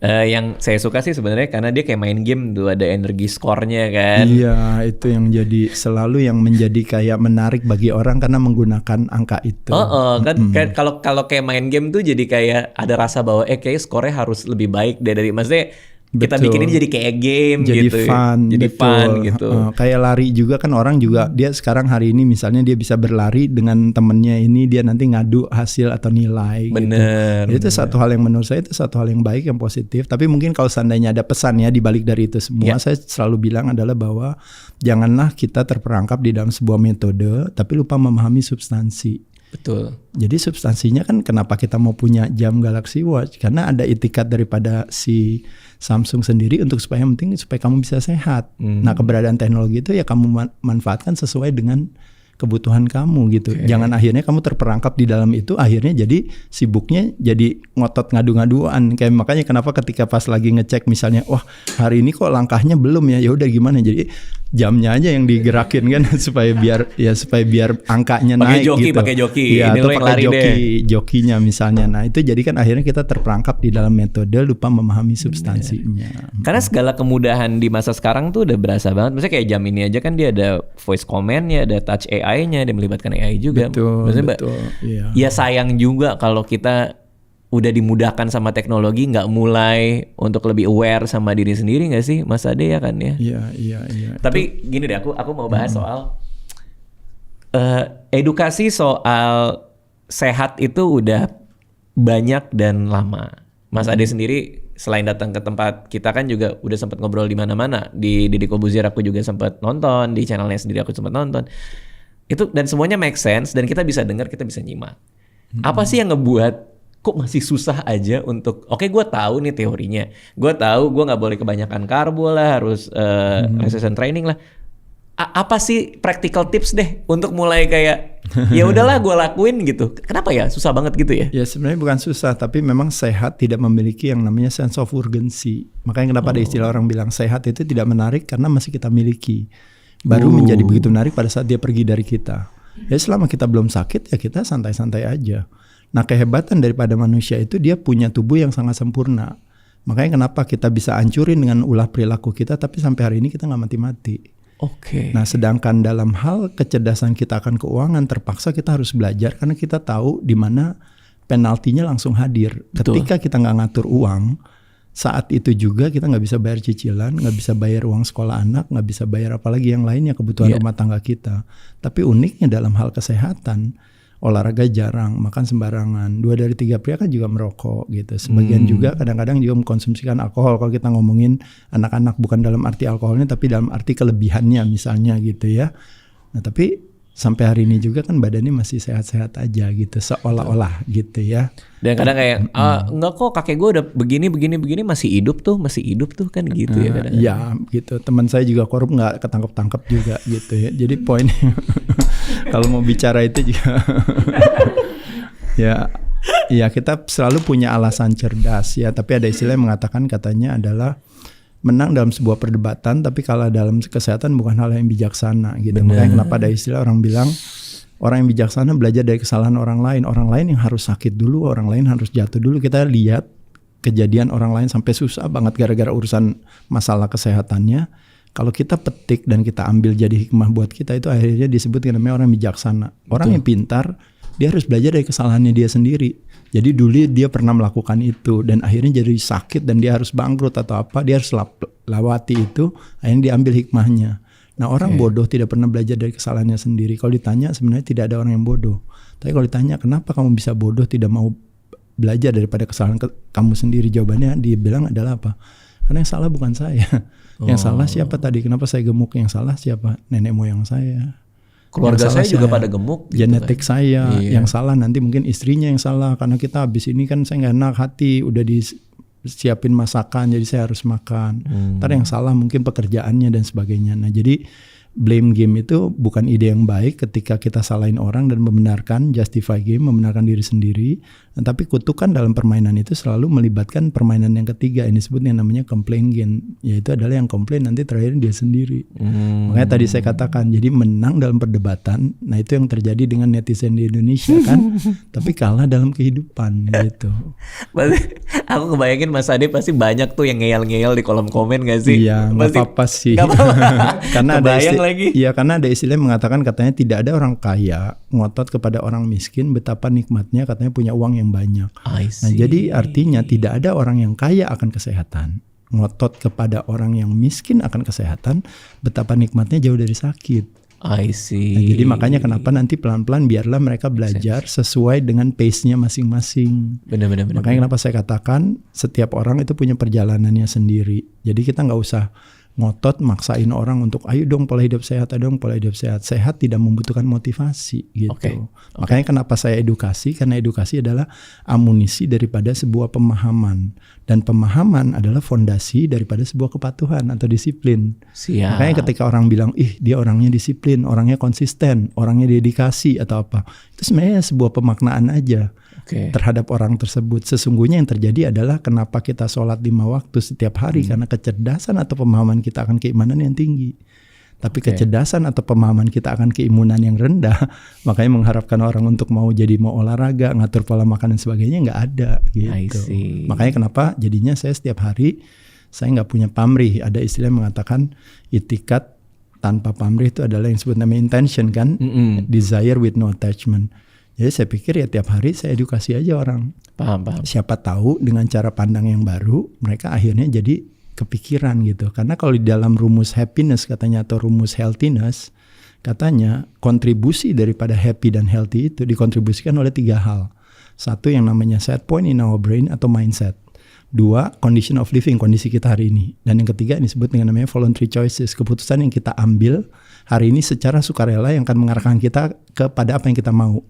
Yang saya suka sih sebenarnya karena dia kayak main game tuh, ada energi skornya kan. Iya, itu yang jadi selalu yang menjadi kayak menarik bagi orang karena menggunakan angka itu. Kan kalau kayak main game tuh jadi kayak ada rasa bahwa kayak skornya harus lebih baik dari maksudnya kita bikin ini jadi kayak game jadi gitu. Fun, jadi fun gitu. Kayak lari juga kan, orang juga dia sekarang hari ini misalnya dia bisa berlari dengan temennya ini, dia nanti ngadu hasil atau nilai. Bener. Gitu. Itu satu hal yang menurut saya itu satu hal yang baik, yang positif. Tapi mungkin kalau seandainya ada pesan ya di balik dari itu semua, saya selalu bilang adalah bahwa janganlah kita terperangkap di dalam sebuah metode tapi lupa memahami substansi. Betul. Jadi substansinya kan kenapa kita mau punya jam Galaxy Watch, karena ada itikat daripada si Samsung sendiri untuk supaya kamu bisa sehat. Nah keberadaan teknologi itu ya kamu manfaatkan sesuai dengan kebutuhan kamu gitu. Jangan akhirnya kamu terperangkap di dalam itu, akhirnya jadi sibuknya jadi ngotot ngadu-ngaduan. Kayak makanya kenapa ketika pas lagi ngecek misalnya, wah hari ini kok langkahnya belum ya udah gimana, jadi jamnya aja yang digerakin kan supaya biar angkanya naik gitu. Pakai joki. Ya, ini atau pakai jokinya deh. misalnya. Nah itu jadi kan akhirnya kita terperangkap di dalam metode, lupa memahami substansinya. Karena segala kemudahan di masa sekarang tuh udah berasa banget. Misalnya kayak jam ini aja kan dia ada voice command-nya, ada touch AI-nya, dia melibatkan AI juga. Betul. Ya sayang juga kalau kita udah dimudahkan sama teknologi, nggak mulai untuk lebih aware sama diri sendiri nggak sih, Mas Ade ya kan ya? Iya. Tapi gini deh, aku mau bahas soal edukasi soal sehat itu udah banyak dan lama. Mas Ade sendiri selain datang ke tempat kita kan juga udah sempat ngobrol di mana-mana. Di Deddy Corbuzier aku juga sempat nonton, di channelnya sendiri aku sempat nonton. Itu dan semuanya make sense dan kita bisa dengar, kita bisa nyimak. Apa sih yang ngebuat kok masih susah aja untuk gue tahu nih teorinya, gue tahu gue nggak boleh kebanyakan karbo lah, harus resistance training lah. Apa sih practical tips deh untuk mulai kayak ya udahlah gue lakuin gitu. Kenapa ya susah banget gitu ya? Ya sebenarnya bukan susah, tapi memang sehat tidak memiliki yang namanya sense of urgency. Makanya kenapa ada istilah orang bilang sehat itu tidak menarik karena masih kita miliki. Baru menjadi begitu menarik pada saat dia pergi dari kita. Ya selama kita belum sakit ya kita santai-santai aja. Nah kehebatan daripada manusia itu dia punya tubuh yang sangat sempurna. Makanya kenapa kita bisa hancurin dengan ulah perilaku kita, tapi sampai hari ini kita nggak mati-mati. Nah sedangkan dalam hal kecerdasan kita akan keuangan, terpaksa kita harus belajar karena kita tahu di mana penaltinya langsung hadir. Betul. Ketika kita nggak ngatur uang, saat itu juga kita nggak bisa bayar cicilan, nggak bisa bayar uang sekolah anak, nggak bisa bayar apalagi yang lainnya kebutuhan rumah tangga kita. Tapi uniknya dalam hal kesehatan, olahraga jarang, makan sembarangan. 2 dari 3 pria kan juga merokok gitu. Sebagian juga kadang-kadang juga mengkonsumsikan alkohol. Kalau kita ngomongin anak-anak bukan dalam arti alkoholnya tapi dalam arti kelebihannya misalnya gitu ya. Nah tapi sampai hari ini juga kan badannya masih sehat-sehat aja gitu, seolah-olah gitu ya. Dan kadang kayak enggak kok kakek gue udah begini masih hidup tuh kan gitu ya kadang. Iya gitu. Teman saya juga korup nggak ketangkep-tangkep juga gitu ya. Jadi poinnya kalau mau bicara itu juga ya kita selalu punya alasan cerdas ya. Tapi ada istilah yang mengatakan katanya adalah menang dalam sebuah perdebatan tapi kalah dalam kesehatan bukan hal yang bijaksana gitu. Makanya kenapa ada istilah orang bilang orang yang bijaksana belajar dari kesalahan orang lain yang harus sakit dulu, orang lain harus jatuh dulu. Kita lihat kejadian orang lain sampai susah banget gara-gara urusan masalah kesehatannya. Kalau kita petik dan kita ambil jadi hikmah buat kita, itu akhirnya disebut namanya orang bijaksana. Orang yang pintar, dia harus belajar dari kesalahannya dia sendiri. Jadi dulu dia pernah melakukan itu dan akhirnya jadi sakit dan dia harus bangkrut atau apa, dia harus lewati itu, akhirnya diambil hikmahnya. Nah orang bodoh tidak pernah belajar dari kesalahannya sendiri. Kalau ditanya sebenarnya tidak ada orang yang bodoh. Tapi kalau ditanya kenapa kamu bisa bodoh tidak mau belajar daripada kesalahan kamu sendiri, jawabannya dia bilang adalah apa? Karena yang salah bukan saya. Yang salah siapa tadi? Kenapa saya gemuk? Yang salah siapa? Nenek moyang saya. Keluarga saya juga pada gemuk. Genetik kan? Saya. Yang salah nanti mungkin istrinya yang salah. Karena kita habis ini kan saya nggak enak hati. Udah disiapin masakan jadi saya harus makan. Ntar yang salah mungkin pekerjaannya dan sebagainya. Nah jadi blame game itu bukan ide yang baik ketika kita salahin orang dan membenarkan, justify game, membenarkan diri sendiri. Tapi kutukan dalam permainan itu selalu melibatkan permainan yang ketiga. Ini disebut yang namanya complain game. Yaitu adalah yang komplain nanti terakhir dia sendiri. Makanya tadi saya katakan, jadi menang dalam perdebatan. Nah itu yang terjadi dengan netizen di Indonesia kan. Tapi kalah dalam kehidupan gitu. Aku kebayangin Mas Ade pasti banyak tuh yang ngeyel-ngeyel di kolom komen gak sih? Iya, gak apa-apa sih. Karena karena ada istilah yang mengatakan katanya tidak ada orang kaya ngotot kepada orang miskin betapa nikmatnya katanya punya uang yang banyak. Nah, jadi artinya tidak ada orang yang kaya akan kesehatan ngotot kepada orang yang miskin akan kesehatan betapa nikmatnya jauh dari sakit. I see. Nah, jadi makanya kenapa nanti pelan-pelan biarlah mereka belajar sesuai dengan pace-nya masing-masing. Benar. Makanya kenapa saya katakan setiap orang itu punya perjalanannya sendiri. Jadi kita nggak usah ngotot maksain orang untuk ayo dong pola hidup sehat, Sehat tidak membutuhkan motivasi gitu. Makanya kenapa saya edukasi, karena edukasi adalah amunisi daripada sebuah pemahaman. Dan pemahaman adalah fondasi daripada sebuah kepatuhan atau disiplin. Siap. Makanya ketika orang bilang, dia orangnya disiplin, orangnya konsisten, orangnya dedikasi atau apa. Itu sebenarnya sebuah pemaknaan aja. Terhadap orang tersebut. Sesungguhnya yang terjadi adalah kenapa kita sholat 5 waktu setiap hari karena kecerdasan atau pemahaman kita akan keimanan yang tinggi. Tapi kecerdasan atau pemahaman kita akan keimunan yang rendah, makanya mengharapkan orang untuk mau olahraga, ngatur pola makan dan sebagainya nggak ada gitu. Makanya kenapa jadinya saya setiap hari saya nggak punya pamrih. Ada istilah yang mengatakan itikat tanpa pamrih itu adalah yang disebut namanya intention kan, desire with no attachment. Jadi saya pikir ya tiap hari saya edukasi aja orang. Paham. Siapa tahu dengan cara pandang yang baru, mereka akhirnya jadi kepikiran gitu. Karena kalau di dalam rumus happiness katanya atau rumus healthiness, katanya kontribusi daripada happy dan healthy itu dikontribusikan oleh 3 hal. 1 yang namanya set point in our brain atau mindset. 2 condition of living, kondisi kita hari ini. Dan yang ketiga disebut dengan namanya voluntary choices, keputusan yang kita ambil hari ini secara sukarela yang akan mengarahkan kita kepada apa yang kita mau.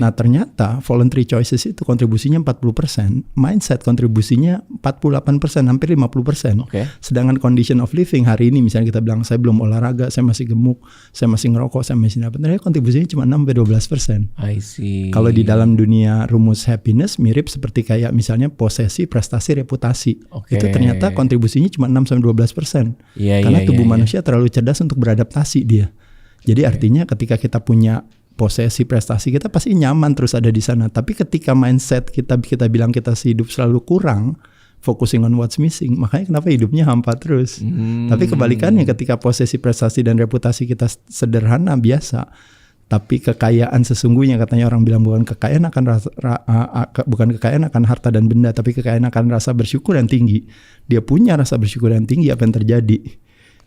Nah ternyata voluntary choices itu kontribusinya 40%, mindset kontribusinya 48%, hampir 50%. Sedangkan condition of living hari ini misalnya kita bilang saya belum olahraga, saya masih gemuk, saya masih ngerokok, saya masih apa, ternyata kontribusinya cuma 6-12%. I see. Kalau di dalam dunia rumus happiness mirip seperti kayak misalnya posesi, prestasi, reputasi. Itu ternyata kontribusinya cuma 6-12%. Karena tubuh manusia terlalu cerdas untuk beradaptasi dia. Jadi artinya ketika kita punya posesi, prestasi, kita pasti nyaman terus ada di sana. Tapi ketika mindset kita bilang kita hidup selalu kurang, focusing on what's missing, makanya kenapa hidupnya hampa terus. Tapi kebalikannya ketika posesi, prestasi, dan reputasi kita sederhana, biasa, tapi kekayaan sesungguhnya katanya orang bilang bukan kekayaan akan harta dan benda, tapi kekayaan akan rasa bersyukur yang tinggi. Dia punya rasa bersyukur yang tinggi, apa yang terjadi?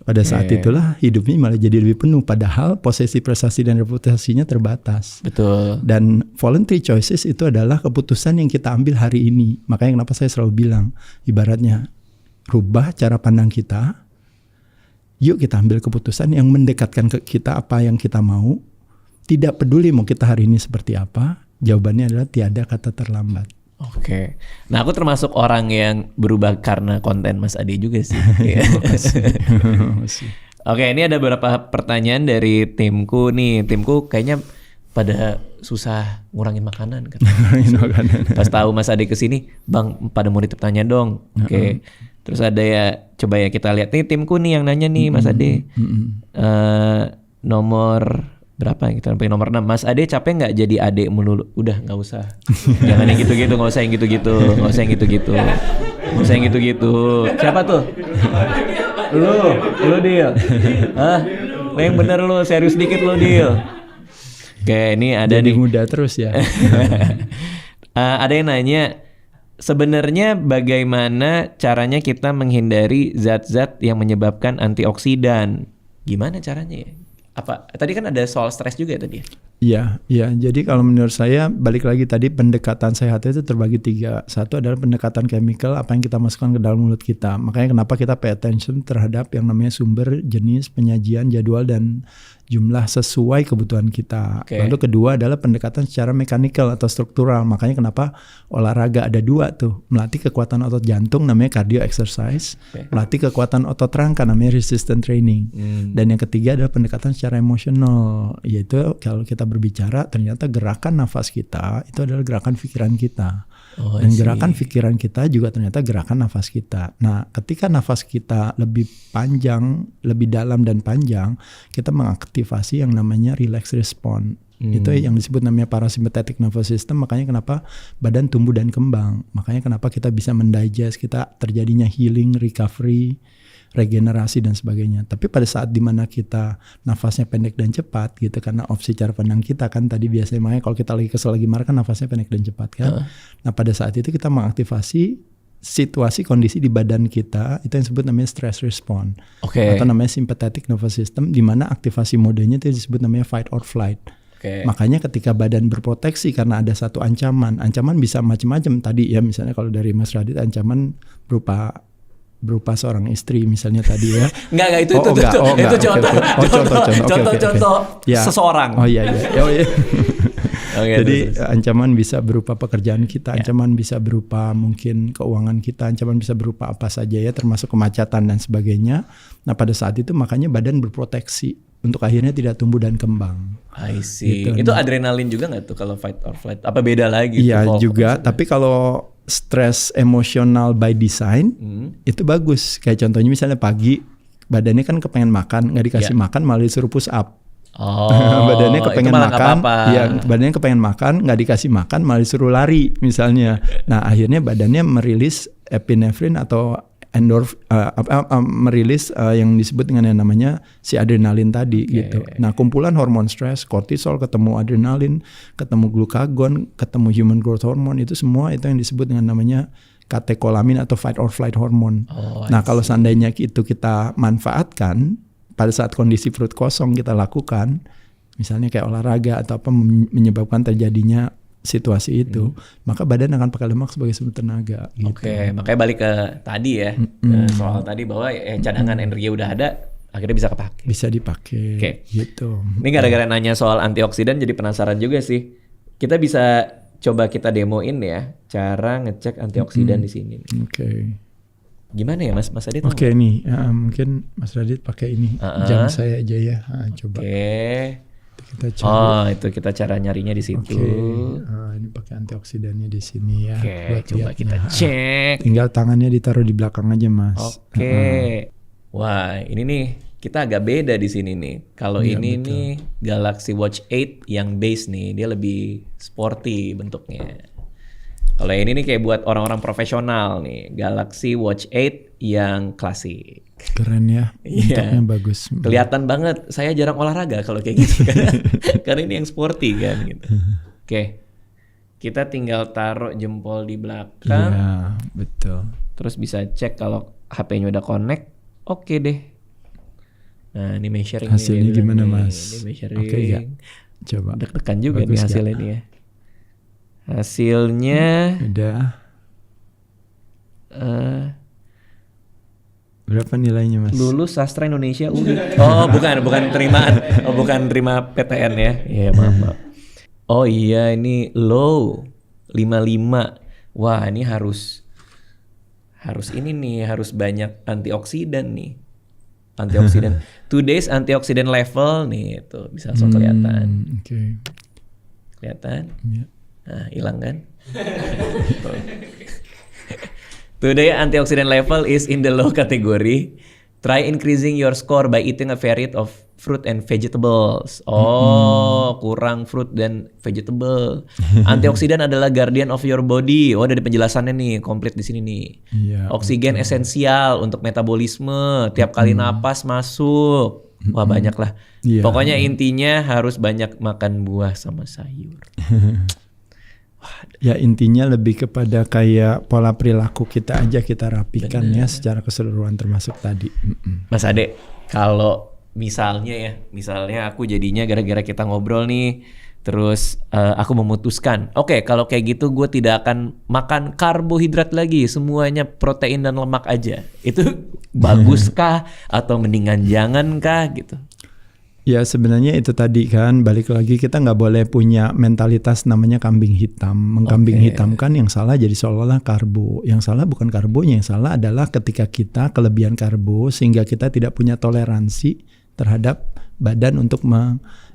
Pada saat itulah hidupnya malah jadi lebih penuh. Padahal posisi prestasi dan reputasinya terbatas. Betul. Dan voluntary choices itu adalah keputusan yang kita ambil hari ini. Makanya kenapa saya selalu bilang, ibaratnya rubah cara pandang kita. Yuk kita ambil keputusan yang mendekatkan ke kita apa yang kita mau. Tidak peduli mau kita hari ini seperti apa. Jawabannya adalah tiada kata terlambat. Oke. Nah, aku termasuk orang yang berubah karena konten Mas Ade juga sih. Oke, ini ada beberapa pertanyaan dari timku nih. Timku kayaknya pada susah ngurangin makanan kan. Pas tahu Mas Ade kesini, Bang, pada mau ditanya dong. Oke. Terus ada ya, coba ya kita lihat nih timku nih yang nanya nih Mas Ade. Nomor berapa yang kita sampai nomor 6. Mas Ade capek nggak jadi adek melulu? Udah nggak usah. Jangan yang gitu-gitu, nggak usah yang gitu-gitu, nggak usah yang gitu-gitu, nggak usah yang gitu-gitu. Siapa tuh? Lu Dil. Hah? Lo yang bener lu, serius dikit lu Dil. Oke, ini ada jadi nih. muda terus ya. Ada yang nanya, sebenarnya bagaimana caranya kita menghindari zat-zat yang menyebabkan antioksidan? Gimana caranya ya? Apa tadi kan ada soal stres juga tadi ya? Iya. Jadi kalau menurut saya balik lagi tadi pendekatan sehat itu terbagi 3. Satu adalah pendekatan chemical, apa yang kita masukkan ke dalam mulut kita. Makanya kenapa kita pay attention terhadap yang namanya sumber, jenis, penyajian, jadwal dan jumlah sesuai kebutuhan kita. Lalu kedua adalah pendekatan secara mekanikal atau struktural. Makanya kenapa olahraga ada 2 tuh. Melatih kekuatan otot jantung namanya cardio exercise. Melatih kekuatan otot rangka namanya resistance training. Dan yang ketiga adalah pendekatan secara emosional. Yaitu kalau kita berbicara ternyata gerakan nafas kita itu adalah gerakan pikiran kita. Dan gerakan pikiran kita juga ternyata gerakan nafas kita. Nah, ketika nafas kita lebih panjang, lebih dalam dan panjang, kita mengaktifasi yang namanya relax response. Itu yang disebut namanya parasympathetic nervous system. Makanya kenapa badan tumbuh dan kembang. Makanya kenapa kita bisa mendigest, kita terjadinya healing, recovery, regenerasi dan sebagainya. Tapi pada saat dimana kita nafasnya pendek dan cepat gitu, karena opsi cara pandang kita kan tadi biasanya, makanya kalau kita lagi kesel lagi marah kan nafasnya pendek dan cepat kan. Nah pada saat itu kita mengaktifasi situasi kondisi di badan kita, itu yang disebut namanya stress response. Atau namanya sympathetic nervous system, di mana aktivasi modenya itu disebut namanya fight or flight. Makanya ketika badan berproteksi karena ada satu ancaman bisa macam-macam tadi ya, misalnya kalau dari Mas Radit ancaman berupa seorang istri misalnya tadi ya. Enggak itu contoh seseorang. Iya. Jadi ancaman bisa berupa pekerjaan kita, ancaman bisa berupa mungkin keuangan kita, ancaman bisa berupa apa saja ya, termasuk kemacetan dan sebagainya. Nah pada saat itu makanya badan berproteksi untuk akhirnya tidak tumbuh dan kembang. I see. Gitu. Itu adrenalin juga nggak tuh kalau fight or flight? Apa beda lagi? Iya juga. Tapi kalau stress emosional by design itu bagus. Kayak contohnya misalnya pagi badannya kan kepengen makan, nggak dikasih makan malah disuruh push up. Badannya kepengen makan, badannya kepengen makan, nggak dikasih makan malah disuruh lari misalnya. Nah akhirnya badannya merilis epinefrin atau merilis yang disebut dengan yang namanya si adrenalin tadi gitu. Nah kumpulan hormon stres, kortisol ketemu adrenalin, ketemu glukagon, ketemu human growth hormone, itu semua itu yang disebut dengan namanya katekolamin atau fight or flight hormone. Nah kalau seandainya itu kita manfaatkan pada saat kondisi perut kosong kita lakukan, misalnya kayak olahraga atau apa menyebabkan terjadinya situasi itu, maka badan akan pakai lemak sebagai sumber tenaga. Gitu. Makanya balik ke tadi ya, soal tadi bahwa cadangan energi udah ada, akhirnya bisa kepakai. Bisa dipakai. Gitu. Ini gara-gara nanya soal antioksidan, jadi penasaran juga sih. Kita bisa coba kita demoin ya, cara ngecek antioksidan di sini. Gimana ya Mas Radit? Nih, mungkin Mas Radit pakai ini, jam saya aja ya. Coba. Kita cari. Itu kita cara nyarinya di situ. Ini pakai antioksidannya di sini ya. Coba kita cek. Tinggal tangannya ditaruh di belakang aja Mas. Wah, ini nih kita agak beda di sini nih. Kalau ini betul. Nih Galaxy Watch 8 yang base nih, dia lebih sporty bentuknya. Kalau ini nih kayak buat orang-orang profesional nih, Galaxy Watch 8 yang klasik. Keren ya, bentuknya bagus. Kelihatan banget, saya jarang olahraga kalau kayak gitu kan. Karena ini yang sporty kan gitu. Kita tinggal taruh jempol di belakang. Iya, betul. Terus bisa cek kalau HP-nya udah connect, oke deh. Nah, ini measuring. Hasilnya nih, gimana, nih. Mas? Ini measuring. Oke, ya. Coba. Deg-degan juga Bagus nih hasilnya nih ya. Hasilnya udah. Berapa nilainya, Mas? Lulus sastra Indonesia UIN. Oh, bukan penerimaan. Oh, bukan terima PTN ya. Iya, maaf. Oh iya, ini low 55. Wah, ini harus ini nih, harus banyak antioksidan nih. Antioksidan. Today's antioksidan level nih, tuh bisa langsung kelihatan. Oke. Kelihatan? Ya. Nah, hilang kan? Today antioxidant level is in the low category. Try increasing your score by eating a variety of fruit and vegetables. Oh, kurang fruit dan vegetable. Antioksidan adalah guardian of your body. Oh, ada di penjelasannya nih, komplit di sini nih. Iya, Oksigen esensial untuk metabolisme. Tiap kali napas masuk. Wah, banyak lah. Iya. Pokoknya intinya harus banyak makan buah sama sayur. Ya intinya lebih kepada kayak pola perilaku kita aja kita rapikan ya secara keseluruhan termasuk tadi. Mas Ade, kalau misalnya aku jadinya gara-gara kita ngobrol nih, terus aku memutuskan, oke, kalau kayak gitu gue tidak akan makan karbohidrat lagi, semuanya protein dan lemak aja. Itu baguskah atau mendingan jangan kah gitu? Ya sebenarnya itu tadi kan balik lagi kita nggak boleh punya mentalitas namanya kambing hitam. Mengkambing hitamkan yang salah jadi seolah-olah karbo. Yang salah bukan karbonya, yang salah adalah ketika kita kelebihan karbo sehingga kita tidak punya toleransi terhadap badan untuk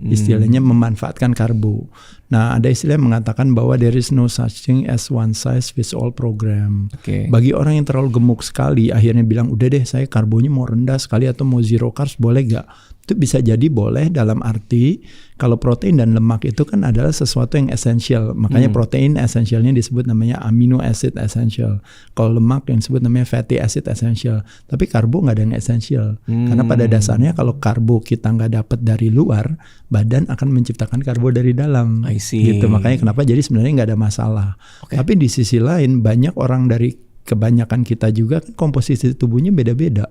istilahnya memanfaatkan karbo. Nah ada istilah yang mengatakan bahwa there is no such thing as one size fits all program. Bagi orang yang terlalu gemuk sekali akhirnya bilang udah deh saya karbonya mau rendah sekali atau mau zero carbs boleh gak? Itu bisa jadi boleh dalam arti kalau protein dan lemak itu kan adalah sesuatu yang esensial. Makanya protein esensialnya disebut namanya amino acid essential. Kalau lemak yang disebut namanya fatty acid essential. Tapi karbo nggak ada yang esensial. Karena pada dasarnya kalau karbo kita nggak dapat dari luar, badan akan menciptakan karbo dari dalam. I see. Gitu. Makanya kenapa jadi sebenarnya nggak ada masalah. Tapi di sisi lain banyak orang dari kebanyakan kita juga kan komposisi tubuhnya beda-beda.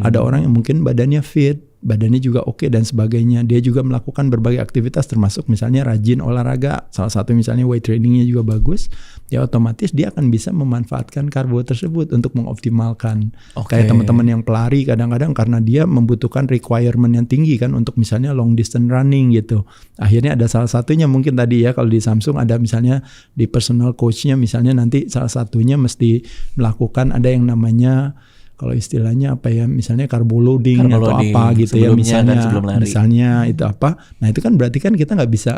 Ada orang yang mungkin badannya fit, badannya juga oke dan sebagainya. Dia juga melakukan berbagai aktivitas termasuk misalnya rajin olahraga. Salah satu misalnya weight trainingnya juga bagus. Ya otomatis dia akan bisa memanfaatkan karbo tersebut untuk mengoptimalkan. Kayak teman-teman yang pelari kadang-kadang karena dia membutuhkan requirement yang tinggi kan untuk misalnya long distance running gitu. Akhirnya ada salah satunya mungkin tadi ya kalau di Samsung ada misalnya di personal coach-nya misalnya nanti salah satunya mesti melakukan ada yang namanya kalau istilahnya apa ya misalnya carbo loading atau apa gitu ya misalnya itu apa. Nah itu kan berarti kan kita nggak bisa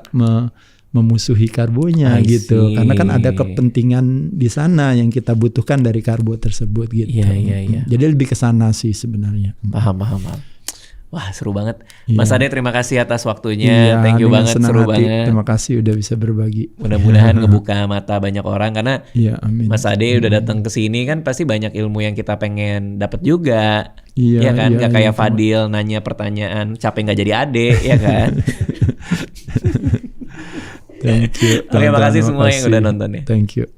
memusuhi karbonya gitu karena kan ada kepentingan di sana yang kita butuhkan dari karbo tersebut gitu. Iya. Jadi lebih ke sana sih sebenarnya. Paham. Wah seru banget. Mas Ade terima kasih atas waktunya. Thank you banget, seru banget. Terima kasih udah bisa berbagi. Mudah-mudahan ngebuka mata banyak orang karena amin. Mas Ade udah datang ke sini kan pasti banyak ilmu yang kita pengen dapat juga. Iya kan? Gak kayak Fadil nanya pertanyaan capek gak jadi Ade, ya kan? Thank you. Oke, makasih semua yang udah nonton ya. Thank you.